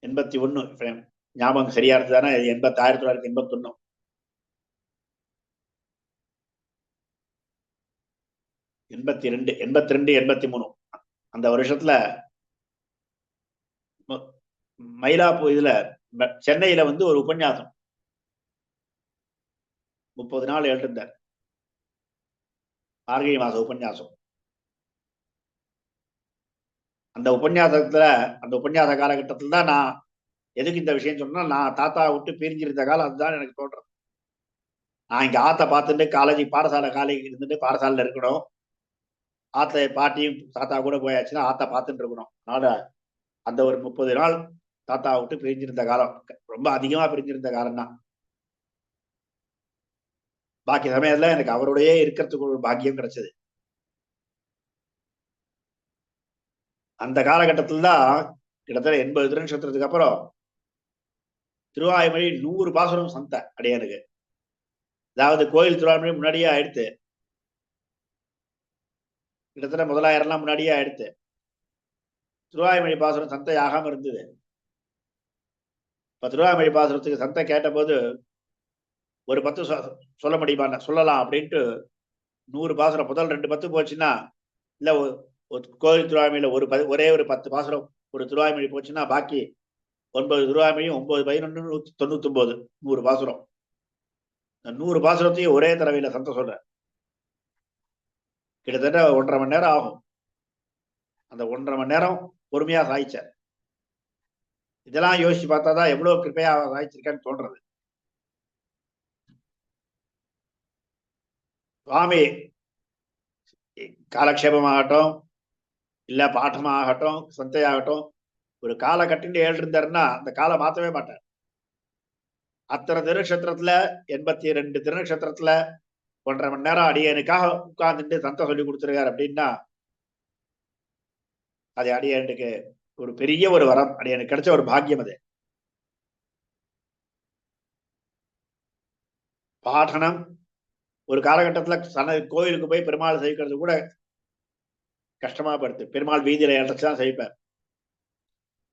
81 ஞாபகம் சரியா இருந்ததுதானே, 1981 82 82 83 அந்த வருஷத்துல மயிலாப்பூர் இதுல சென்னையில வந்து ஒரு உபன்யாசம் 30 நாள் எழுதிருந்தார். மார்கழி மாச உபன்யாசம். அந்த உபன்யாசத்துல அந்த உபன்யாச காலகட்டத்தில் தான் நான் எதுக்கு இந்த விஷயம் சொன்னா, நான் தாத்தா விட்டு பிரிஞ்சிருந்த காலம் அதுதான் எனக்கு தோன்றது. நான் இங்க ஆத்த பார்த்துட்டு காலேஜ் பாடசாலை இருந்துட்டு பாடசாலையில இருக்கணும். ஆத்த பாட்டியும் தாத்தா கூட போயாச்சுன்னா ஆத்த பார்த்துட்டு இருக்கணும். அதனால அந்த ஒரு 30 நாள் தாத்தா விட்டு பிரிஞ்சிருந்த காலம், ரொம்ப அதிகமா பிரிஞ்சிருந்த காலம் தான். பாக்கி சமயத்துல எனக்கு அவருடைய இருக்கிறதுக்கு ஒரு பாக்கியம் கிடைச்சது. அந்த காலகட்டத்தில் தான் கிட்டத்தட்ட 80 திருநட்சத்திரத்துக்கு அப்புறம் திருவாய்மொழி 100 பாசுரம் சந்த அடையனுக்கு. அதாவது கோயில் திருவாய்மொழி முன்னாடியே ஆயிடுத்து, கிட்டத்தட்ட முதலாயிரம்லாம் முன்னாடியே ஆயிடுத்து. திருவாய்மொழி பாசுரம் சந்தை ஆகாம இருந்தது. இப்ப திருவாய்மொழி பாசுரத்துக்கு சந்தை கேட்ட போது ஒரு 10 சொல்ல முடியுமா, சொல்லலாம் அப்படின்ட்டு 100 பாசுரம் முதல் 2 10 போச்சுன்னா, இல்ல கோயில் திருவாய்மொழியில ஒரே ஒரு 10 பாசுரம் ஒரு திருவாய்மொழி போச்சுன்னா பாக்கி 9 திருவாய்மொழியும் 9 11 199 100 பாசுரம். 100 பாசுரத்தையும் ஒரே தடவையில சந்தை சொல்ற, கிட்டத்தட்ட 1.5 மணி நேரம் ஆகும். அந்த 1.5 மணி நேரம் பொறுமையா சாய்ச்சார். இதெல்லாம் யோசிச்சு பார்த்தாதான் எவ்வளவு கிருப்பையா சாய்ச்சிருக்கான்னு தோன்றது. சுவாமி காலக்ஷேபமாகட்டும் இல்ல பாட்டமாகட்டும் சந்தையாகட்டும் ஒரு காலை கட்டிட்டு ஏழு இருந்தாருன்னா அந்த காலை மாத்தவே மாட்டார். அத்தனை திருநட்சத்திரத்துல 82 திருநட்சத்திரத்துல 1.5 மணி நேரம் அடியனுக்காக உட்கார்ந்துட்டு சந்தை சொல்லி கொடுத்துருக்காரு அப்படின்னா அது அடியனுக்கு ஒரு பெரிய ஒரு வரம், அடியனுக்கு கிடைச்ச ஒரு பாக்கியம். அது பாடனம் ஒரு காலகட்டத்துல கோயிலுக்கு போய் பெருமாள் சேவிக்கிறது கூட கஷ்டமா படுத்து, பெருமாள் வீதியில ஏற்றச்சுதான் சேவிப்பார்.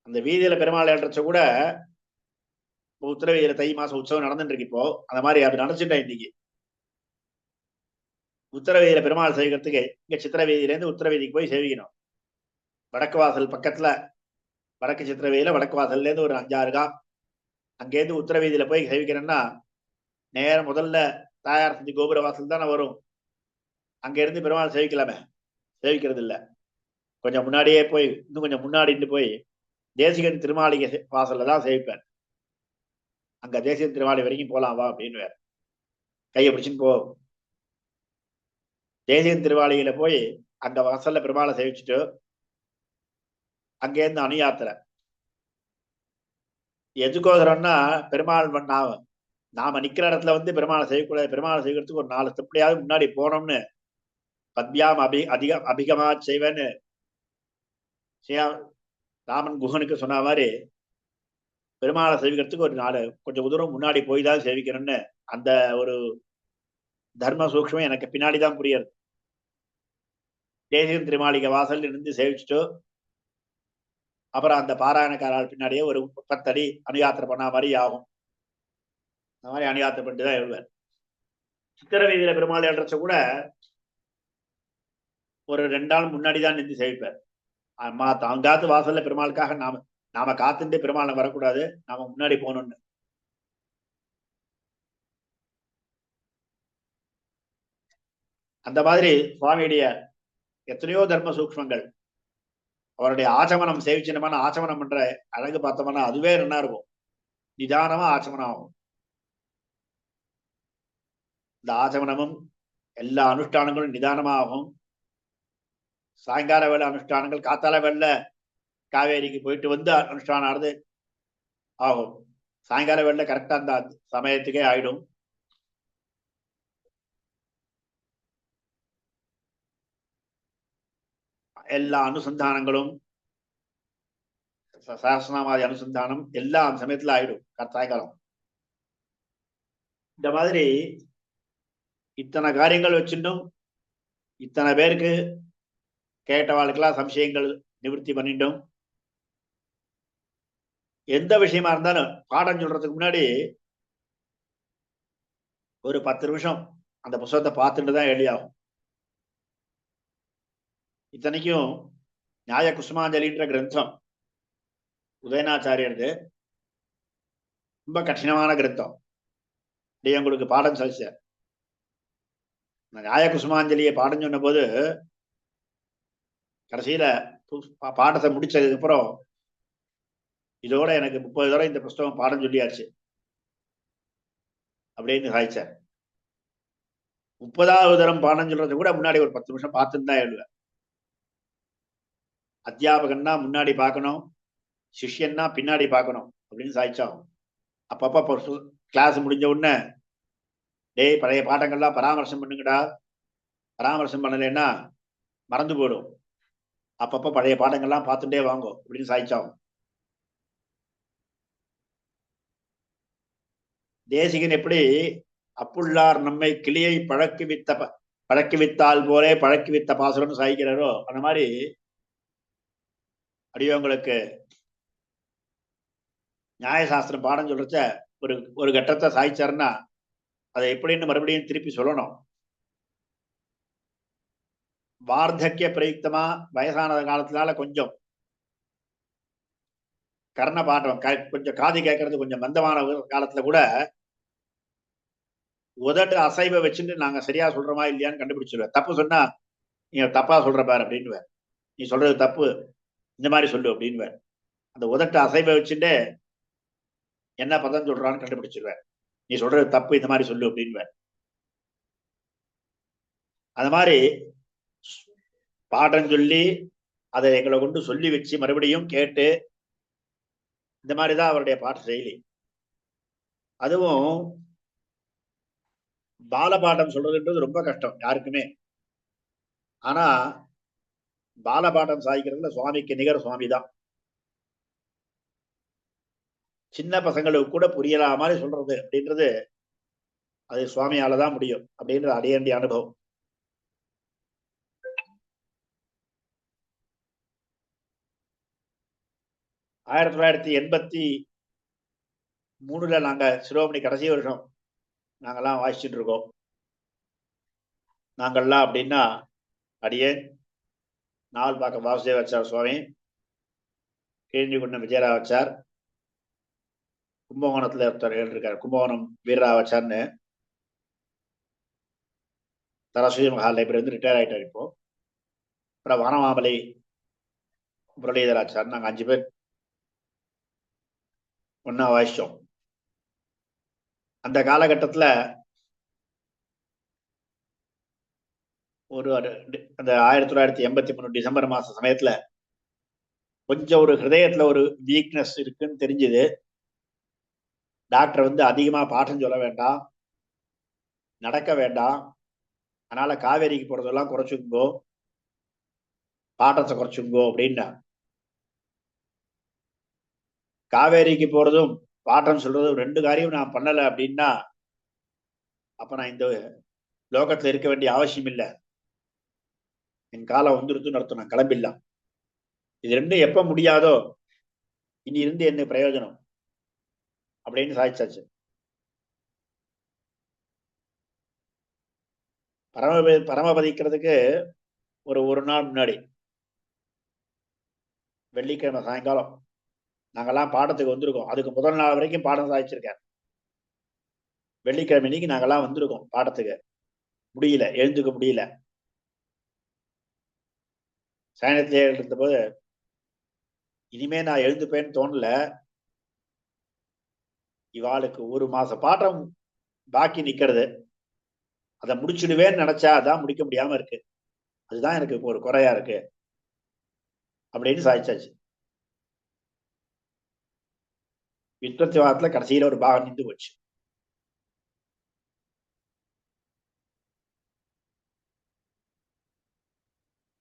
அந்த வீதியில பெருமாள் ஏற்றச்ச கூட உத்தரவேதியில தை மாசம் உற்சவம் நடந்துட்டு இருக்கு இப்போ, அந்த மாதிரி அப்படி நினைச்சுட்டேன். இன்னைக்கு உத்தரவேதியில பெருமாள் சேவிக்கிறதுக்கு இங்க சித்திரவேதியில இருந்து உத்தரவேதிக்கு போய் சேவிக்கணும். வடக்கு வாசல் பக்கத்துல வடக்கு சித்திரவேதியில வடக்கு வாசல்ல இருந்து ஒரு 5-6 கா அங்கேருந்து உத்தரவேதியில போய் சேவிக்கிறேன்னா நேரம் முதல்ல தாயார் செஞ்சு கோபுர வாசல் தானே வரும். அங்க இருந்து பெருமாள் சேவிக்கலாமே, சேவிக்கிறது இல்ல. கொஞ்சம் முன்னாடியே போய் இன்னும் கொஞ்சம் முன்னாடிட்டு போய் தேசிகன் திருமாளிகை வாசல்ல தான் சேவிப்பார். அங்க தேசிகன் திருமாளிகை வரைக்கும் போலாம் வா அப்படின்னு வேற கையை பிடிச்சின்னு போ. தேசிகன் திருவாளிகையில போய் அங்க வாசல்ல பெருமாளை சேவிச்சுட்டு அங்கேருந்து அணு யாத்திரை. எதுக்கோசரம்னா பெருமாள் நாம நிக்கிற இடத்துல வந்து பெருமாளை செய்யக்கூடாது. பெருமாளை செய்யறதுக்கு ஒரு 4 ஸ்டெப்லையாவது முன்னாடி போனோம்னு பத்யாம் அபிகமா செய்வேன்னு ராமன் குஹனுக்கு சொன்ன மாதிரி பெருமாளை சேவிக்கிறதுக்கு ஒரு 4 கொஞ்சம் தூரம் முன்னாடி போய் தான் சேவிக்கணும்னு அந்த ஒரு தர்ம சூக்ஷ்மம் எனக்கு பின்னாடிதான் புரியுது. தேசிகன் திருமாளிகை வாசல் இருந்து சேவிச்சுட்டு அப்புறம் அந்த பாராயணக்காரால் பின்னாடியே ஒரு 10 அடி அணுயாத்திரை பண்ண மாதிரி ஆகும். அந்த மாதிரி அணுயாத்திரை பண்ணிட்டு தான் எழுவார். சித்திர வீதியில பெருமாள் எழுறச்ச கூட ஒரு 2 நாள் முன்னாடி தான் நின்று சேவிப்பார். அம்மா தாங்காத்து வாசல்ல பெருமாளுக்காக நாம காத்துட்டு பெருமாளை வரக்கூடாது, நாம முன்னாடி போகணும்னு. அந்த மாதிரி சுவாமியுடைய எத்தனையோ தர்ம சூக்ஷ்மங்கள். அவருடைய ஆச்சமனம் சேவிச்சினமான ஆச்சமனம் பண்ற அழகு பார்த்தோம்னா அதுவே நல்லா இருக்கும். நிதானமா ஆச்சமனம் ஆகும். இந்த ஆச்சமனமும் எல்லா அனுஷ்டானங்களும் நிதானமா ஆகும். சாயங்கால வேலை அனுஷ்டானங்கள் காத்தால வேலை காவேரிக்கு போயிட்டு வந்து அனுஷ்டானம் ஆனது ஆகும். சாயங்கால வேலை கரெக்டா அந்த சமயத்துக்கே ஆயிடும். எல்லா அனுசந்தானங்களும் சஹஸ்ரநாமாதி அனுசந்தானம் எல்லாம் அந்த சமயத்துல ஆயிடும் சாயங்காலம். இந்த மாதிரி இத்தனை காரியங்கள் வச்சுட்டும் இத்தனை பேருக்கு கேட்டவாளுக்கெல்லாம் சம்சயங்கள் நிவர்த்தி பண்ணிட்டோம். எந்த விஷயமா இருந்தாலும் பாடம் சொல்றதுக்கு முன்னாடி ஒரு 10 நிமிஷம் அந்த புத்தகத்தை பார்த்துட்டு தான் எழுதியாகும். இத்தனைக்கும் நியாய குசுமாஞ்சலின்ற கிரந்தம் உதயநாச்சாரியது ரொம்ப கடினமான கிரந்தம். உங்களுக்கு பாடம் சொல்லிச்சார். நியாய குசுமாஞ்சலியை பாடம் சொன்ன போது கடைசியில பாடத்தை முடிச்சதுக்கு அப்புறம் இதோட எனக்கு 30 தடவை இந்த புஸ்தகம் பாடம் சொல்லியாச்சு அப்படின்னு சாதிச்சார். 30வது தரம் பாடம் சொல்றது கூட முன்னாடி ஒரு 10 நிமிஷம் பார்த்துட்டு தான் எழுதுவேன். அத்தியாபகன்னா முன்னாடி பார்க்கணும், சிஷ்யன்னா பின்னாடி பார்க்கணும் அப்படின்னு சாதிச்சாகும். அப்பப்ப கிளாஸ் முடிஞ்ச உடனே டேய் பழைய பாடங்கள்லாம் பராமர்சம் பண்ணுங்கடா, பராமர்சம் பண்ணலைன்னா மறந்து போயிடும், அப்பப்ப பழைய பாடங்கள்லாம் பார்த்துட்டே வாங்கும் அப்படின்னு சாதிச்சாகும். தேசிகன் எப்படி அப்புள்ளார் நம்மை கிளியை பழக்கிவித்தால் போலே பழக்கிவித்த பாசுரம்னு சாதிக்கிறாரோ அந்த மாதிரி அடியவங்களுக்கு நியாயசாஸ்திரம் பாடம் சொல்றச்ச ஒரு கட்டத்தை சாய்ச்சாருன்னா அதை எப்படின்னு மறுபடியும் திருப்பி சொல்லணும். வார்த்தக்கிய பிரயுக்தமா வயசான காலத்தினால கொஞ்சம் கர்ண பாட்டம் கொஞ்சம் காது கேட்கறது கொஞ்சம் மந்தமான காலத்துல கூட உதட்டு அசைவை வச்சுட்டு நாங்க சரியா சொல்றோமா இல்லையான்னு கண்டுபிடிச்சிருவேன். தப்பு சொன்னா நீங்க தப்பா சொல்ற பாரு அப்படின்னு, நீ சொல்றது தப்பு, இந்த மாதிரி சொல்லு அப்படின்னு. அந்த உதட்டு அசைவை வச்சுட்டு என்ன பதம் சொல்றான்னு கண்டுபிடிச்சிருவேன். நீ சொல்றது தப்பு, இந்த மாதிரி சொல்லு அப்படின்னு. அது மாதிரி பாடம் சொல்லி அதை எங்களை கொண்டு சொல்லி வச்சு மறுபடியும் கேட்டு இந்த மாதிரிதான் அவருடைய பாட்டு செயலி. அதுவும் பாலபாட்டம் சொல்றதுன்றது ரொம்ப கஷ்டம் யாருக்குமே. ஆனா பாலபாட்டம் சாதிக்கிறதுல சுவாமிக்கு நிகர் சுவாமி தான். சின்ன பசங்களுக்கு கூட புரியற மாதிரி சொல்றது அப்படின்றது அது சுவாமியாலதான் முடியும் அப்படின்றது அடைய வேண்டிய அனுபவம். ஆயிரத்தி 1983 நாங்க சிரோமணி கடைசி வருஷம் நாங்கெல்லாம் வாசிச்சுட்டு இருக்கோம். நாங்கள்லாம் அப்படின்னா அடியேன், நாவல்பாக்கம் வாசுதேவாச்சார் சுவாமி, கிழிஞ்சிகுண்டம் விஜயராவச்சார், கும்பகோணத்துல ஒருத்தர் இருக்கார் கும்பகோணம் வீரராவச்சார்னு, சரஸ்வதி மகா லைப்ரரி வந்து ரிட்டையர் ஆயிட்டார் இப்போ. அப்புறம் வனமாமலை முரளிதராச்சார் நாங்க 5 பேர் ஒன்னா வாசிச்சோம். அந்த காலகட்டத்துல ஒரு அந்த 1983 டிசம்பர் மாச சமயத்துல கொஞ்சம் ஒரு ஹிருதயத்துல ஒரு வீக்னஸ் இருக்குன்னு தெரிஞ்சது. டாக்டர் வந்து அதிகமா பாடம் சொல்ல வேண்டாம், நடக்க வேண்டாம், அதனால காவேரிக்கு போறதெல்லாம் குறைச்சுங்கோ, பாட்டத்தை குறைச்சுங்கோ அப்படின்னா. காவேரிக்கு போறதும் பாட்டம் சொல்றதும் 2 காரியம் நான் பண்ணல அப்படின்னா அப்ப நான் இந்த லோகத்துல இருக்க வேண்டிய அவசியம் இல்லை, என் காலம் வந்துருத்துன்னு அர்த்தம், நான் கிளம்பிடலாம். இது 2 எப்ப முடியாதோ இனி இருந்து என்ன பிரயோஜனம் அப்படின்னு சாதிச்சாச்சு. பரமபதிக்கிறதுக்கு ஒரு நாள் முன்னாடி வெள்ளிக்கிழமை சாயங்காலம் நாங்கெல்லாம் பாடத்துக்கு வந்திருக்கோம். அதுக்கு முதல் நாள் வரைக்கும் பாடம் சாதிச்சிருக்கேன். வெள்ளிக்கிழமை இன்னைக்கு நாங்கெல்லாம் வந்திருக்கோம் பாடத்துக்கு. முடியல, எழுந்துக்க முடியல. சயனத்திலே இருந்த போது இனிமே நான் எழுந்துப்பேன்னு தோணல. இவாளுக்கு 1 மாச பாடம் பாக்கி நிக்கிறது, அதை முடிச்சுடுவேன்னு நினைச்சா அதான் முடிக்க முடியாம இருக்கு, அதுதான் எனக்கு ஒரு குறையா இருக்கு அப்படின்னு சாதிச்சாச்சு. வித்வத்வாதத்துல கடைசியில ஒரு பாகம் நின்று போச்சு.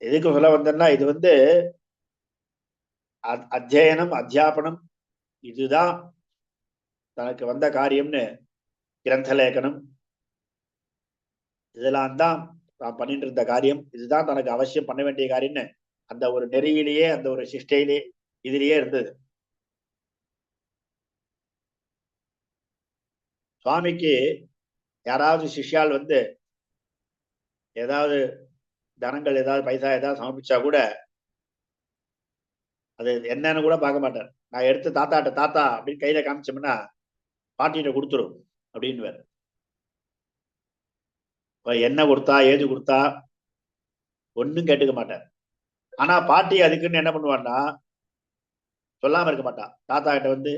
எதுக்கு சொல்ல வந்தேன்னா, இது வந்து அத்தியனம் அத்தியாபனம் இதுதான் தனக்கு வந்த காரியம்னு, கிரந்த லேகனம் இதெல்லாம் தான் நான் பண்ணிட்டு இருந்த காரியம், இதுதான் தனக்கு அவசியம் பண்ண வேண்டிய காரியம்னு அந்த ஒரு நெறியிலேயே, அந்த ஒரு சிஷ்டையிலே இதுலயே இருந்தது. சுவாமிக்கு யாராவது சிஷ்யால் வந்து ஏதாவது தனங்கள் ஏதாவது பைசா ஏதாவது சமர்ப்பிச்சா கூட அது என்னன்னு கூட பார்க்க மாட்டார். நான் எடுத்து தாத்தாட்ட தாத்தா அப்படின்னு கையில காமிச்சோம்னா பாட்டிகிட்ட கொடுத்துரும் அப்படின்னு. என்ன கொடுத்தா ஏது கொடுத்தா ஒன்னும் கேட்டுக்க மாட்டார். ஆனா பாட்டி அதுக்குன்னு என்ன பண்ணுவான்னா சொல்லாம இருக்க மாட்டா. தாத்தா கிட்ட வந்து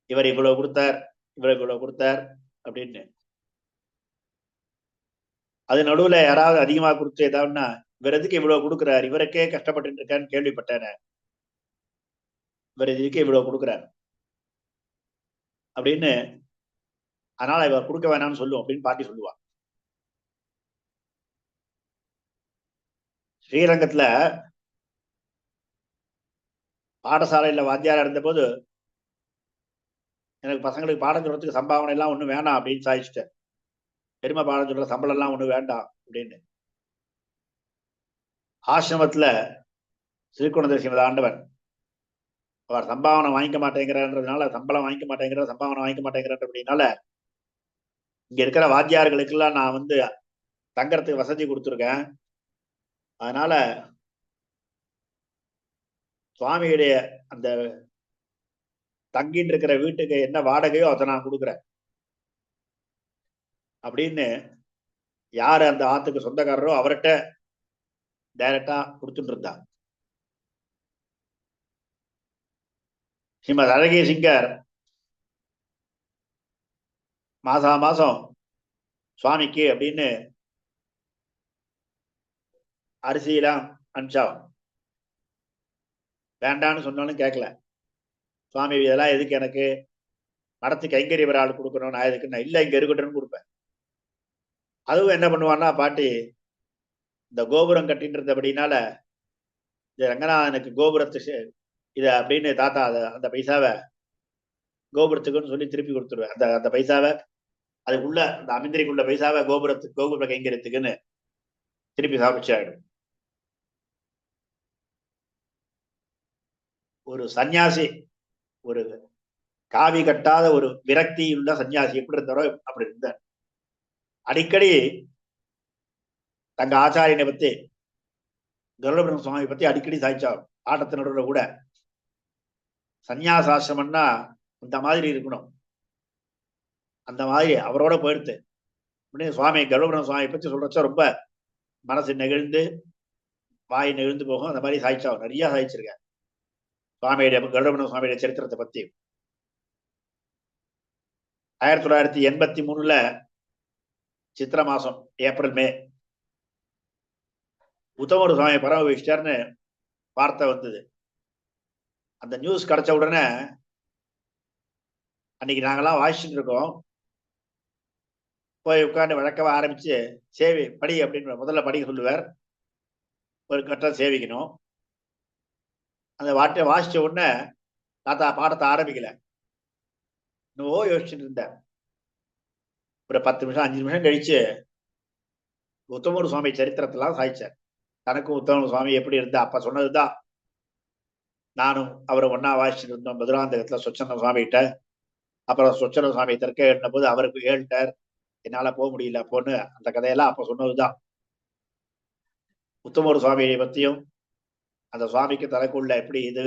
இவர் இவ்வளவு கொடுத்தார், இவர் இவ்வளவு கொடுத்தார் அப்படின்னு. அது நடுவுல யாராவது அதிகமா கொடுத்து ஏதாவதுன்னா இவர் எதுக்கு இவ்வளவு கொடுக்குறாரு, இவருக்கே கஷ்டப்பட்டு இருக்கான்னு கேள்விப்பட்டேன், இவர் இதுக்கு இவ்வளவு கொடுக்குறாரு அப்படின்னு, அதனால இவர் கொடுக்க வேணாம்னு சொல்லுவோம் அப்படின்னு பாட்டி சொல்லுவா. ஸ்ரீரங்கத்துல பாடசாலையில வாத்தியாரா இருந்த போது எனக்கு பசங்களுக்கு பாடம் சொல்றதுக்கு சம்பாவனை எல்லாம் ஒண்ணும் வேணாம் அப்படின்னு சாதிச்சுட்டேன். பெருமை பாடம் சொல்ற சம்பளம் எல்லாம் ஒண்ணும் வேண்டாம் அப்படின்னு. ஆசிரமத்துல ஸ்ரீகுணதேசி ஸ்ரீமத் ஆண்டவன் அவர் சம்பாவனை வாங்கிக்க மாட்டேங்கிறன்றதுனால, சம்பளம் வாங்கிக்க மாட்டேங்கிற, சம்பாவனை வாங்கிக்க மாட்டேங்கிற அப்படின்னால இங்க இருக்கிற வாத்தியார்களுக்கெல்லாம் நான் வந்து தங்கறதுக்கு வசதி கொடுத்துருக்கேன். அதனால சுவாமியுடைய அந்த தங்கிட்டு இருக்கிற வீட்டுக்கு என்ன வாடகையோ அதை நான் கொடுக்குறேன் அப்படின்னு யாரு அந்த ஆத்துக்கு சொந்தக்காரரோ அவர்கிட்ட டைரக்டா கொடுத்துட்டு இருந்தா. ஸ்ரீமத் அழகிய சிங்கர் மாசா மாசம் சுவாமிக்கு அப்படின்னு அரிசியெல்லாம் அனுப்பிச்சா. வேண்டான்னு சொன்னாலும் கேட்கல. சுவாமி இதெல்லாம் எதுக்கு, எனக்கு மடத்து கைங்கரிய ஆள் கொடுக்கணும், நான் எதுக்கு, நான் இல்லை இங்க இருக்கட்டும்னு கொடுப்பேன். அதுவும் என்ன பண்ணுவான்னா பாட்டி இந்த கோபுரம் கட்டிட்டு இருந்தபடினால இந்த ரங்கநாதனுக்கு கோபுரத்து இத அப்படின்னு தாத்தா அந்த பைசாவை கோபுரத்துக்குன்னு சொல்லி திருப்பி கொடுத்துருவேன். அந்த அந்த பைசாவை அதுக்குள்ள அந்த அமைந்திரிக்குள்ள பைசாவை கோபுரத்துக்கு கோபுர கைங்கரியத்துக்குன்னு திருப்பி சாப்பிச்சாயிடும். ஒரு சன்னியாசி, ஒரு காவி கட்டாத ஒரு விரக்தி உள்ள சன்னியாசி எப்படி இருந்தாரோ அப்படி இருந்தார். அடிக்கடி தங்க ஆச்சாரியனை பத்தி, கருடபிரம்ம சுவாமி பத்தி அடிக்கடி சாய்ச்சா. ஆட்டத்தினோட கூட சன்னியாசாசிரமம்னா அந்த மாதிரி இருக்கணும், அந்த மாதிரி அவரோட போயிடுத்து அப்படின்னு சுவாமி கருடபிரம்ம சுவாமி பத்தி சொல்றச்ச ரொம்ப மனசு நெகிழ்ந்து வாய் நெகிழ்ந்து போகும். அந்த மாதிரி சாய்ச்சா நிறைய சாய்ச்சிருக்கேன். சுவாமியுடைய கருடபுரம் சுவாமியுடைய சரித்திரத்தை பத்தி 1983 சித்திர மாசம் ஏப்ரல் மே உத்தமர் சுவாமி பரம விஷ்டர்னு வார்த்தை வந்தது. அந்த நியூஸ் கிடைச்ச உடனே அன்னைக்கு நாங்கெல்லாம் வாசிச்சுட்டு இருக்கோம். போய் உட்காந்து வழக்கமா ஆரம்பிச்சு சேவை படி அப்படின்னு முதல்ல படிக்க சொல்லுவார். ஒரு கட்டம் சேவிக்கணும். அந்த வார்த்தையை வாசிச்ச உடனே தாத்தா பாடத்தை ஆரம்பிக்கல. இன்னும் யோசிச்சுட்டு இருந்தேன். ஒரு 10 நிமிஷம் 5 நிமிஷம் கழிச்சு உத்தமர் சுவாமி சரித்திரத்தெல்லாம் சாய்ச்சார். தனக்கும் உத்தமர் சுவாமி எப்படி இருந்தா அப்ப சொன்னதுதான். நானும் அவரை ஒன்னா வாசிச்சுட்டு இருந்தோம் மதுராந்தகத்துல சொச்சந்த சுவாமி கிட்ட. அப்புறம் சொச்சந்த சுவாமி தெற்கே எழுந்த போது அவருக்கு ஏழ்ட்டார், என்னால போக முடியல அப்போன்னு அந்த கதையெல்லாம் அப்ப சொன்னதுதான். உத்தமர் சுவாமியை பத்தியும் அந்த சுவாமிக்கு தலைக்குள்ள எப்படி இது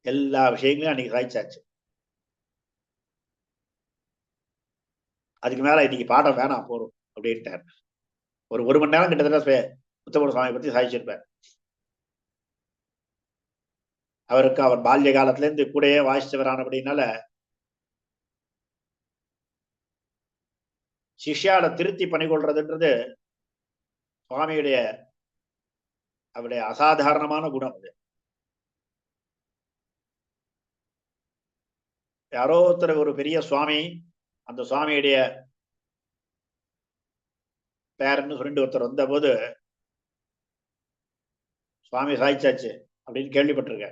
எல்லா விஷயங்களையும் அன்னைக்கு சாய்ச்சாச்சு. அதுக்கு மேல இன்னைக்கு பாடம் வேணாம் போறோம் அப்படின்ட்டார். ஒரு மணி நேரம் கிட்டத்தட்ட உத்தமர் சுவாமியை பத்தி சாய்ச்சிருப்பார். அவருக்கு அவர் பால்ய காலத்துல இருந்து கூடயே வாசிச்சவரான அப்படின்னால சிஷ்யால திருத்தி பணிகொள்றதுன்றது சுவாமியுடைய அவருடைய அசாதாரணமான குணம். அது யாரோ ஒருத்தர் ஒரு பெரிய சுவாமி, அந்த சுவாமியுடைய பேரன்னு சொல்லிட்டு ஒருத்தர் வந்த போது சுவாமி சாய்ச்சாச்சு அப்படின்னு கேள்விப்பட்டிருக்க.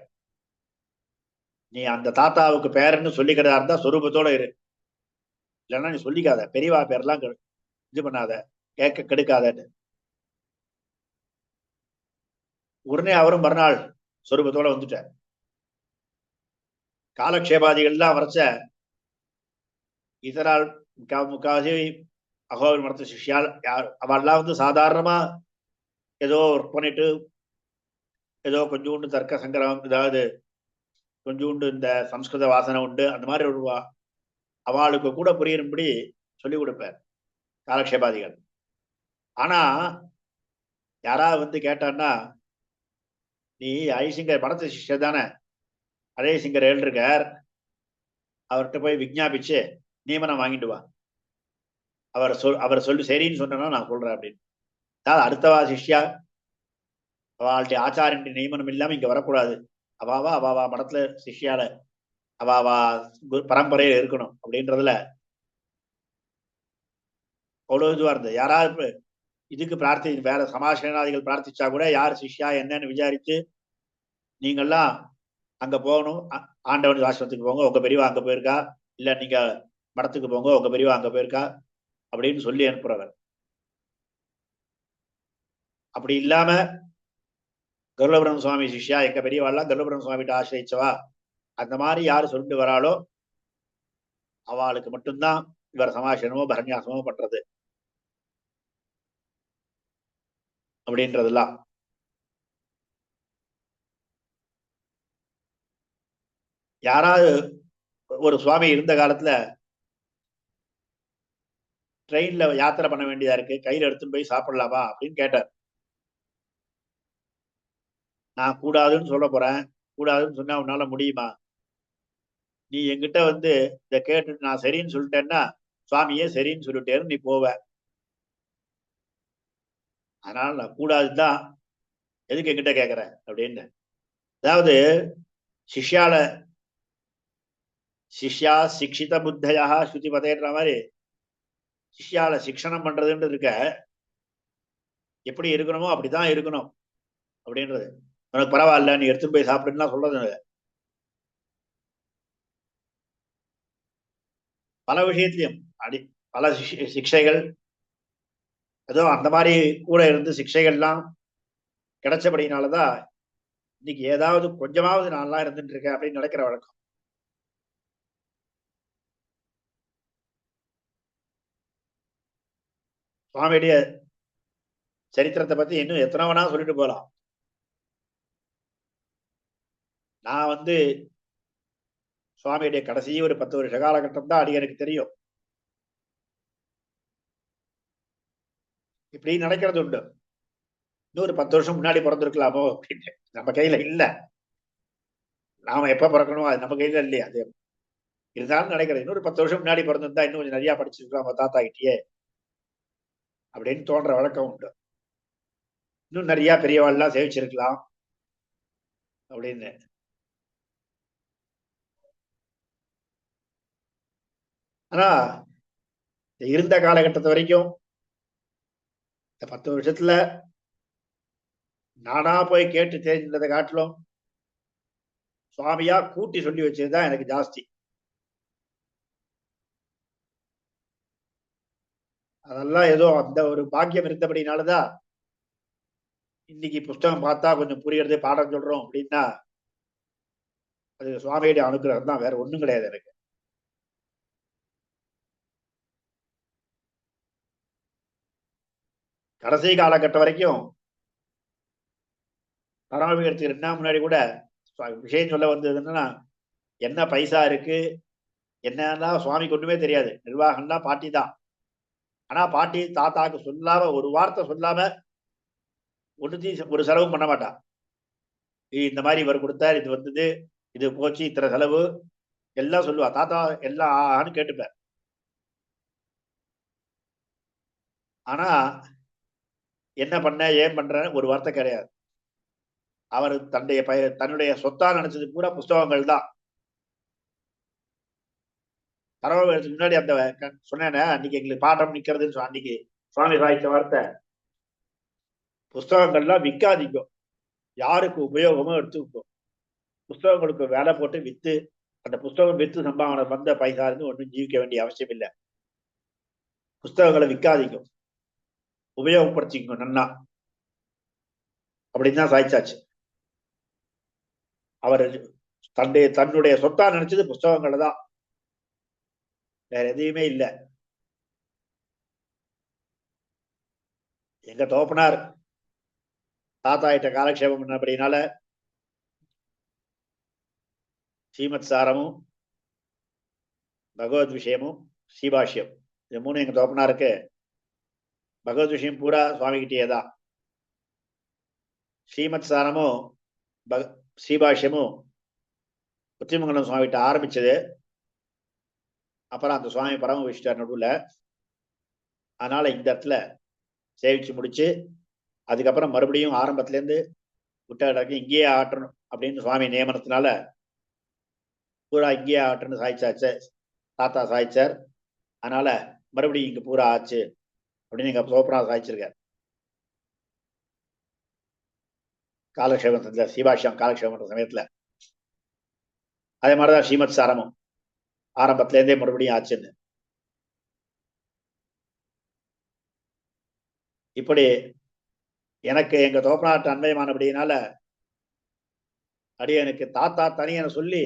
நீ அந்த தாத்தாவுக்கு பேரன்னு சொல்லிக்கிறதா இருந்தா சொரூபத்தோட இரு, இல்லைன்னா நீ சொல்லிக்காத, பெரியவா பேர்லாம் இது பண்ணாத, கேட்க கெடுக்காதன்னு. உடனே அவரும் மறுநாள் சொரூபத்தோட வந்துட்டார். காலக்ஷேபாதிகள்லாம் வரைச்ச இதனால் முக்காவாசி அகோபில் மரத்து சிஷ்யால் யார் அவெல்லாம் வந்து சாதாரணமா ஏதோ ஒர்க் பண்ணிட்டு ஏதோ கொஞ்சோண்டு தர்க்க சங்கரம், ஏதாவது கொஞ்சோண்டு இந்த சம்ஸ்கிருத வாசனை உண்டு, அந்த மாதிரி ஒரு அவளுக்கு கூட புரியும்படி சொல்லிக் கொடுப்பார் காலக்ஷேபாதிகள். ஆனா யாராவது வந்து கேட்டான்னா, நீ ஐசிங்கர் படத்து சிஷ்யர் தானே, அழயசிங்கர் எழுதிருக்கார், அவர்கிட்ட போய் விஜாபிச்சு நியமனம் வாங்கிட்டு வா, அவர் சொல்லி சரின்னு சொன்னா நான் சொல்றேன் அப்படின்னு. அதாவது அடுத்தவா சிஷ்யா அவளுடைய ஆச்சாரிய நியமனம் இல்லாம இங்க வரக்கூடாது, அவாவா மடத்துல சிஷ்யால அவாவா பரம்பரையில இருக்கணும் அப்படின்றதுல அவ்வளவு இதுவா இருந்தது. யாராவது இதுக்கு வேற சமாசனாதிகள் பிரார்த்திச்சா கூட யார் சிஷ்யா என்னன்னு விசாரிச்சு நீங்கெல்லாம் அங்க போகணும், ஆண்டவன் ஆசிரமத்துக்கு போங்க, உங்க பெரியவா அங்க போயிருக்கா, இல்ல நீங்க மடத்துக்கு போங்க, உங்க பெரியவா அங்க போயிருக்கா அப்படின்னு சொல்லி அனுப்புறவர். அப்படி இல்லாம கருடபுரம் சுவாமி சிஷ்யா எங்க பெரியவாள்லாம் கருடபுரம் சுவாமிகிட்ட ஆசிரியச்சவா அந்த மாதிரி யாரு சொல்லிட்டு வராளோ அவளுக்கு மட்டும்தான் இவர் சமாசனமோ பரநியாசமோ பண்றது அப்படின்றதெல்லாம். யாராவது ஒரு சுவாமி இருந்த காலத்துல ட்ரெயின்ல யாத்திரை பண்ண வேண்டியதா இருக்கு, கையில எடுத்துன்னு போய் சாப்பிடலாமா அப்படின்னு கேட்டார். நான் கூடாதுன்னு சொல்ல போறேன், கூடாதுன்னு சொன்னா உன்னால முடியுமா, நீ என்கிட்ட வந்து இதை கேட்டுட்டு நான் சரின்னு சொல்லிட்டேன்னா சுவாமியே சரின்னு சொல்லிட்டேன்னு நீ போவ, அதனால நான் கூடாதுதான், எதுக்கு என்கிட்ட கேட்கற அப்படின்னு. அதாவது சிஷ்யால சிஷ்யா சிக்ஷித புத்தையா ஸ்ருதி பதேன்ற மாதிரி சிஷ்யால சிக்ஷனம் பண்றதுன்றது இருக்க, எப்படி இருக்கணுமோ அப்படிதான் இருக்கணும் அப்படின்றது. உனக்கு பரவாயில்ல நீ எடுத்துன்னு போய் சாப்பிடுன்னா சொல்றது. பல விஷயத்திலையும் பல சிக்ஷைகள் ஏதோ அந்த மாதிரி கூட இருந்து சிக்ஷைகள்லாம் கிடைச்சபடினாலதான் இன்னைக்கு ஏதாவது கொஞ்சமாவது நான்லாம் இருந்துட்டு இருக்கேன் அப்படின்னு நடக்கிற வழக்கம். சுவாமியுடைய சரித்திரத்தை பத்தி இன்னும் எத்தனை வேணா சொல்லிட்டு போகலாம். நான் வந்து சுவாமியுடைய கடைசி ஒரு 10 வருஷ காலகட்டம் தான் அடி எனக்கு தெரியும். இப்படி நடக்கிறது உண்டு. இன்னொரு 10 வருஷம் முன்னாடி பிறந்திருக்கலாமோ அப்படின்னு நம்ம கையில இல்ல. நாம எப்ப பிறக்கணும் அது நம்ம கையில இல்லையா? அது இருந்தாலும் நினைக்கிறேன், இன்னொரு 10 வருஷம் முன்னாடி பிறந்திருந்தா இன்னும் கொஞ்சம் நிறைய படிச்சிருக்கோம் நம்ம தாத்தா கிட்டயே அப்படின்னு தோன்ற வழக்கம் உண்டு. இன்னும் நிறைய பெரியவாள்லாம் சேவிச்சிருக்கலாம் அப்படின்னு. ஆனா இருந்த காலகட்டத்து வரைக்கும் இந்த 10 வருஷத்துல நானா போய் கேட்டு தெரிஞ்சதை காட்டிலும் சுவாமியா கூட்டி சொல்லி வச்சதுதான் எனக்கு ஜாஸ்தி. அதெல்லாம் ஏதோ அந்த ஒரு பாக்கியம் இருந்தபடினாலதான் இன்னைக்கு புஸ்தகம் பார்த்தா கொஞ்சம் புரியறது, பாடம் சொல்றோம் அப்படின்னா அது சுவாமியுடைய அனுகிரகம் தான், வேற ஒண்ணும் கிடையாது எனக்கு. கடைசி காலகட்டம் வரைக்கும் பரமபீடத்துக்கு 2 நாள் முன்னாடி கூட விஷயம் சொல்ல வந்தது என்னன்னா, என்ன பைசா இருக்கு என்னன்னா சுவாமிக்கு ஒண்ணுமே தெரியாது, நிர்வாகம்னா பாட்டி தான். ஆனா பாட்டி தாத்தாக்கு சொல்லாம ஒரு வார்த்தை சொல்லாம ஒண்ணுத்தையும் ஒரு செலவும் பண்ண மாட்டா. இந்த மாதிரி இவர் கொடுத்தார், இது வந்தது, இது போச்சு, இத்தனை செலவு எல்லாம் சொல்லுவா. தாத்தா எல்லாம் ஆன்னு கேட்டுப்பேன். ஆனா என்ன பண்ண ஏன் பண்றேன்னு ஒரு வார்த்தை கிடையாது. அவர் தன்னுடைய சொத்தா நினைச்சது பூரா புஸ்தகங்கள் தான். பரவாயில்ல முன்னாடி அந்த சொன்னேனே அன்னைக்கு எங்களுக்கு பாடம் நிக்கிறதுன்னு அன்னைக்கு சுவாமி சாய்த்த வார்த்தை, புஸ்தகங்கள்லாம் விற்காதீங்க, யாருக்கு உபயோகமோ எடுத்துக்கோ. புஸ்தகங்களுக்கு வேலை போட்டு வித்து அந்த புஸ்தகம் வித்து சம்பாவனை வந்த பைசா இருந்து ஒன்றும் ஜீவிக்க வேண்டிய அவசியம் இல்லை. புஸ்தகங்களை விற்காதீங்க, உபயோகப்படுத்திக்கோ நன்னா அப்படின்னு தான் சாய்ச்சாச்சு. அவர் தன்னுடைய சொத்தா நினைச்சது புஸ்தகங்களை தான், வேற எதையுமே இல்லை. எங்க தோப்பனார் தாத்தா கிட்ட காலக்ஷேபம் பண்ணபடினால ஸ்ரீமத் சாரமும் பகவத் விஷயமும் ஸ்ரீபாஷ்யம் இது மூணு எங்க தோப்பனாருக்கு. பகவத் விஷயம் பூரா சுவாமி கிட்டே தான். ஸ்ரீமத் சாரமும் ஸ்ரீபாஷ்யமும் உத்திமங்கலம் சுவாமி கிட்ட ஆரம்பிச்சது. அப்புறம் அந்த சுவாமி பரம விஷ்டார் நடுவில். அதனால இந்த இடத்துல சேவிச்சு முடிச்சு அதுக்கப்புறம் மறுபடியும் ஆரம்பத்துல இருந்து விட்ட இடக்கு இங்கேயே ஆட்டணும் அப்படின்னு சுவாமி நியமனத்தினால பூரா இங்கேயே ஆட்டணும்னு சாய்ச்சாச்சு, தாத்தா சாய்ச்சார். அதனால மறுபடியும் இங்க பூரா ஆச்சு அப்படின்னு எங்க சோப்பனா சாய்ச்சிருக்கார். காலக்ஷேபம் சீபாஷ்யம் காலக்ஷேபம் பண்ற சமயத்துல அதே மாதிரிதான் ஸ்ரீமத் சாரமும் ஆரம்பத்துல இருந்தே மறுபடியும் ஆச்சுன்னு. இப்படி எனக்கு எங்க தோப்பனாட்டு அன்மயமானபடினால அடியனுக்கு தாத்தா தனியனை சொல்லி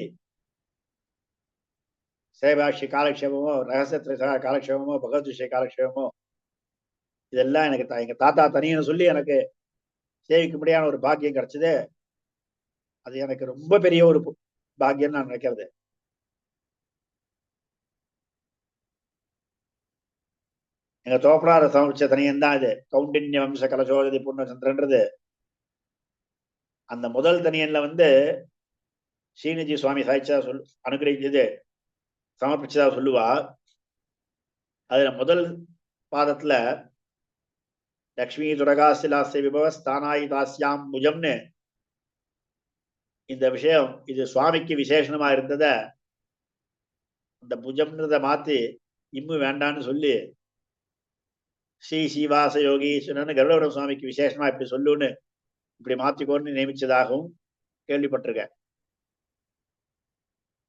சேபாஷி காலக்ஷேபமோ ரகசிய காலக்ஷேபமோ பகவத் விஷய காலக்ஷேபமோ இதெல்லாம் எனக்கு எங்க தாத்தா தனியனை சொல்லி எனக்கு சேவிக்க முடியாத ஒரு பாக்கியம் கிடைச்சது. அது எனக்கு ரொம்ப பெரிய ஒரு பாக்கியம் நான் நினைக்கிறது. எங்க தோப்பனார சமர்ப்பிச்ச தனியன் தான் இது. கௌண்டின்ய வம்ச கலசோதரி பூர்ணச்சந்திரன்றது அந்த முதல் தனியன்ல ஸ்ரீநிதி சுவாமி சாய்ச்சா அனுகிரகிச்சது சமர்ப்பிச்சதா சொல்லுவா. அதுல முதல் பாதத்துல லக்ஷ்மி துரகாசிலாசிய விபவ ஸ்தானாயி தாசியாம் புஜம்னு இந்த விஷயம் இது சுவாமிக்கு விசேஷமா இருந்தத அந்த புஜம்ன்றத மாத்தி இம்மு வேண்டான்னு சொல்லி ஸ்ரீ ஸ்ரீவாச யோகீஸ்வரன் கருடபுரம் சுவாமிக்கு விசேஷமா இப்படி சொல்லுன்னு இப்படி மாத்திக்கோன்னு நியமிச்சதாகவும் கேள்விப்பட்டிருக்கேன்.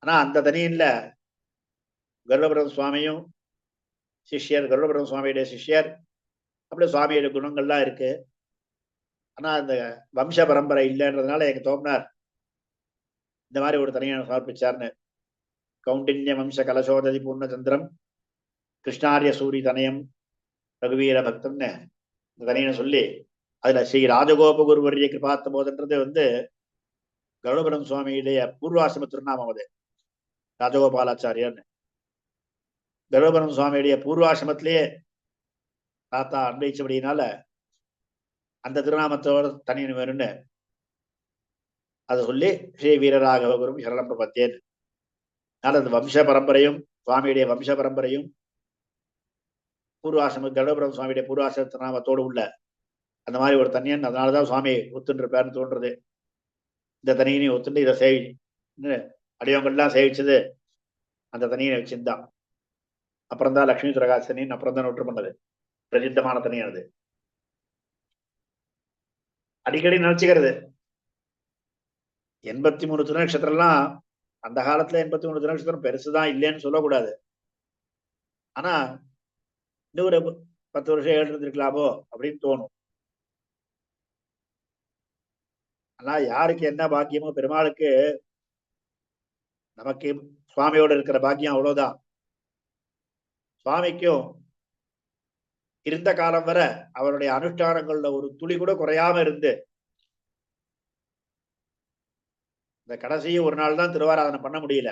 ஆனா அந்த தனியில கருடபுரம் சுவாமியும் சிஷ்யர், கருடபுரம் சுவாமியுடைய சிஷ்யர், அப்படியே சுவாமியுடைய குணங்கள்லாம் இருக்கு. ஆனா அந்த வம்ச பரம்பரை இல்லைன்றதுனால எங்க தோப்பனார் இந்த மாதிரி ஒரு தனியான சமர்ப்பிச்சார்னு. கௌண்டின்ய வம்ச கலசோததி பூர்ணச்சந்திரம் கிருஷ்ணாரிய சூரி தனயம் ரகுவீர பக்தம்னு இந்த தனியனை சொல்லி அதுல ஸ்ரீ ராஜகோப குருவரிய கிருபாத்த போதுன்றது கருடபுரம் சுவாமியுடைய பூர்வாசிரம திருநாமம். அது ராஜகோபாலாச்சாரியர்னு கருடபுரம் சுவாமியுடைய பூர்வாசிரமத்திலேயே தாத்தா அன்பிச்சபடினால அந்த திருநாமத்தோட தனியன் வேணும்னு அதை சொல்லி ஸ்ரீ வீரராகவகுரும் சரணம் பிரபத்தேன். அதனால அந்த வம்ச பரம்பரையும் சுவாமியுடைய வம்ச பரம்பரையும் பூர்வாசிரம கருடபுரம் சுவாமியுடைய பூர்வாசிரம நாமத்தோடு உள்ள அந்த மாதிரி ஒரு தனியன். அதனாலதான் சுவாமி ஒத்துன்னு இருப்பாருன்னு தோன்றது. இந்த தனியனையும் ஒத்துண்டு இதை சேவி அடியவங்கள்லாம் சேவிச்சது அந்த தனியனை வச்சிருந்தான். அப்புறம் தான் லட்சுமி துரகாசனின் அப்புறம் தான் ஒற்று பண்ணது பிரசித்தமான தனியன். அது அடிக்கடி நினைச்சுக்கிறது 83 திருநட்சத்திரம்லாம் அந்த காலத்துல 83 திருநட்சத்திரம் பெருசுதான் இல்லைன்னு சொல்லக்கூடாது. ஆனா இன்னொரு 10 வருஷம் ஏழு இருந்திருக்கலாமோ அப்படின்னு தோணும். ஆனா யாருக்கு என்ன பாக்கியமோ பெருமாளுக்கு நமக்கு சுவாமியோட இருக்கிற பாக்கியம் அவ்வளவுதான். சுவாமிக்கும் இருந்த காலம் வரை அவருடைய அனுஷ்டானங்கள்ல ஒரு துளி கூட குறையாம இருந்து இந்த கடைசியும் ஒரு நாள் தான் திருவாராதனை பண்ண முடியல.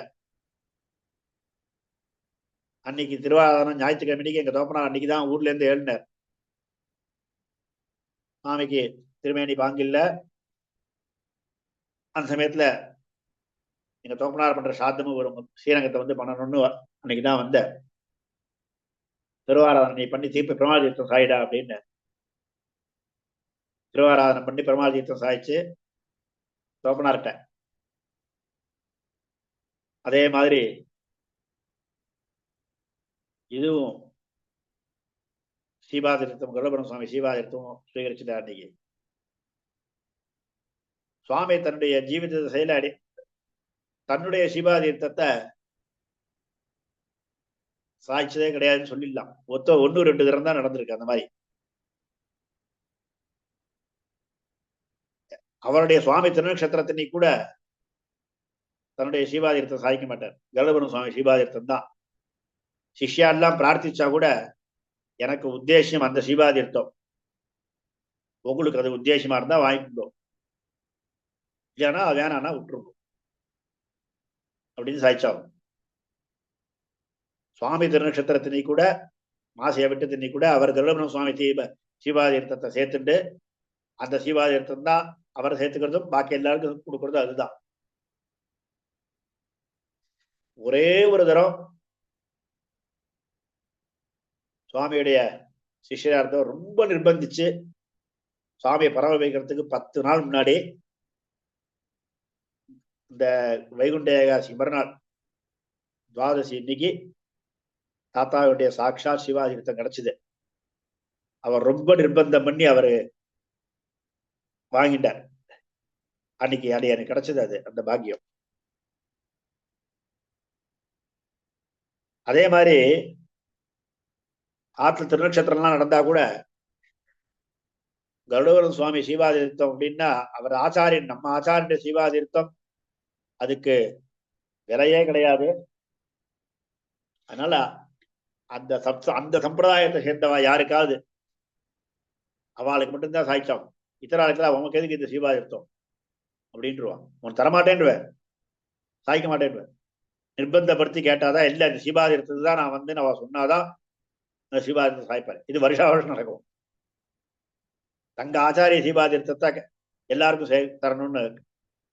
அன்னைக்கு திருவாராதனம் ஞாயிற்றுக்கிழமைக்கு எங்க தோப்பனார் அன்னைக்குதான் ஊர்ல இருந்து எழுந்தார். சுவாமிக்கு திருமேனி பாங்கில்ல. அந்த சமயத்துல எங்க தோப்பனார் பண்ற சாத்தமும் ஒரு ஸ்ரீரங்கத்தை வந்து பண்ணணும்னு அன்னைக்குதான் வந்த திருவாராதனை பண்ணி தீர்ப்பு பெருமாள் தீர்த்தம் சாயிடா அப்படின்னு திருவாராதனை பண்ணி பெருமாள் தீர்த்தம் சாய்ச்சு தோப்பனார்கிட்ட. அதே மாதிரி இதுவும் சீபாதீர்த்தம் கருடபுரம் சுவாமி சீபாதீர்த்தம் ஸ்வீகரிச்சுட்டார். அன்னைக்கு சுவாமி தன்னுடைய ஜீவிதத்தை செயலாடி தன்னுடைய சீபாதீர்த்தத்தை சாய்ச்சதே கிடையாதுன்னு சொல்லிடலாம். ஒன்று ரெண்டு தரம் தான் நடந்திருக்கு. அந்த மாதிரி அவருடைய சுவாமி திருநக்ஷத்திரத்தினை கூட தன்னுடைய சீபாதீர்த்தம் சாய்க்க மாட்டார். கருடபுரம் சுவாமி சீபாதீர்த்தம் தான். சிஷ்யாலாம் பிரார்த்திச்சா கூட எனக்கு உத்தேசியம் அந்த சீபாதீர்த்தம், உங்களுக்கு அது உத்தேசமா இருந்தா வாங்கிக்கணும், இல்லைன்னா வேணான்னா விட்டுருக்கும் அப்படின்னு சாய்ச்சாகும். சுவாமி திருநக்ஷத்திரத்தினை கூட மாசைய விட்டத்தினை கூட அவர் கருடபுரம் சுவாமி சீபாதீர்த்தத்தை சேர்த்துட்டு அந்த சீபாதீர்த்தம் தான் அவரை சேர்த்துக்கிறதும் பாக்கி எல்லாருக்கும் கொடுக்கறதும் அதுதான். ஒரே ஒரு தரம் சுவாமியுடைய சிஷ்யரா இருந்தவர் ரொம்ப நிர்பந்திச்சு சுவாமியை பரவ வைக்கிறதுக்கு 10 நாள் முன்னாடி இந்த வைகுண்ட ஏகாதசி மறுநாள் துவாதசி இன்னைக்கு தாத்தாவுடைய சாட்சா சிவாதீர்த்தம் கிடைச்சது. அவர் ரொம்ப நிர்பந்தம் பண்ணி அவரு வாங்கிட்டார். அன்னைக்கு அது எனக்கு கிடைச்சது. அது அந்த பாக்கியம். அதே மாதிரி ஆற்று திருநட்சத்திரம்லாம் நடந்தா கூட கருடபுரம் சுவாமி சீவாதீர்த்தம் அப்படின்னா அவர் ஆச்சாரியன், நம்ம ஆச்சாரிய சீவாதீர்த்தம், அதுக்கு விலையே கிடையாது. அதனால அந்த அந்த சம்பிரதாயத்தை சேர்ந்தவா யாருக்காவது அவளுக்கு மட்டும்தான் சாய்ச்சாம். இத்தராளுக்கு அவனுக்கு எதுக்கு இந்த சீவாதீர்த்தம் அப்படின்ட்டுருவான். உன் தரமாட்டேன்றுவேன், சாய்க்க மாட்டேன்றுவேன். நிர்பந்தப்படுத்தி கேட்டாதான் இல்லை இந்த சீபாதீர்த்தத்தை தான் நான் வந்து நான் சொன்னாதான் இந்த சீபாதீர்த்தம் சாய்ப்பாரு. இது வருஷா வருஷம் நடக்கும். தங்க ஆச்சாரிய சீபாதீர்த்தத்தை எல்லாருக்கும் தரணும்னு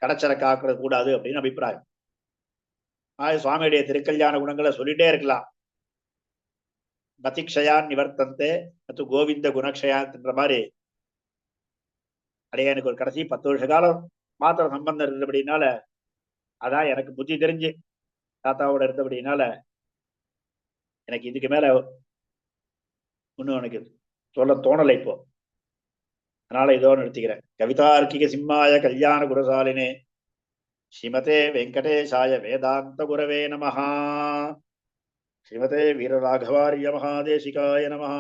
கடைச்சரக்கு ஆக்குறது கூடாது அப்படின்னு அபிப்பிராயம். சுவாமியுடைய திருக்கல்யாண குணங்களை சொல்லிட்டே இருக்கலாம். நதிக்ஷயான் நிவர்த்தந்தே நத்து கோவிந்த குணக்ஷயான்ற மாதிரி. அடைய எனக்கு ஒரு கடைசி 10 வருஷ காலம் மாத்திர சம்பந்தம் இருந்தபடினால, அதான் எனக்கு புத்தி தெரிஞ்சு தாத்தாவோட இருந்தபடினால எனக்கு இதுக்கு மேல ஒன்னும் எனக்கு சொல்ல தோணலை இப்போ. அதனால இதோடு நிறுத்திக்கிறேன். கவிதார்க்கிக சிம்மாய கல்யாண குரசாலினே ஸ்ரீமதே வெங்கடேசாய வேதாந்த குரவே நமஹ. ஸ்ரீமதே வீரராகவாரிய மகாதேசிகாய நமஹ.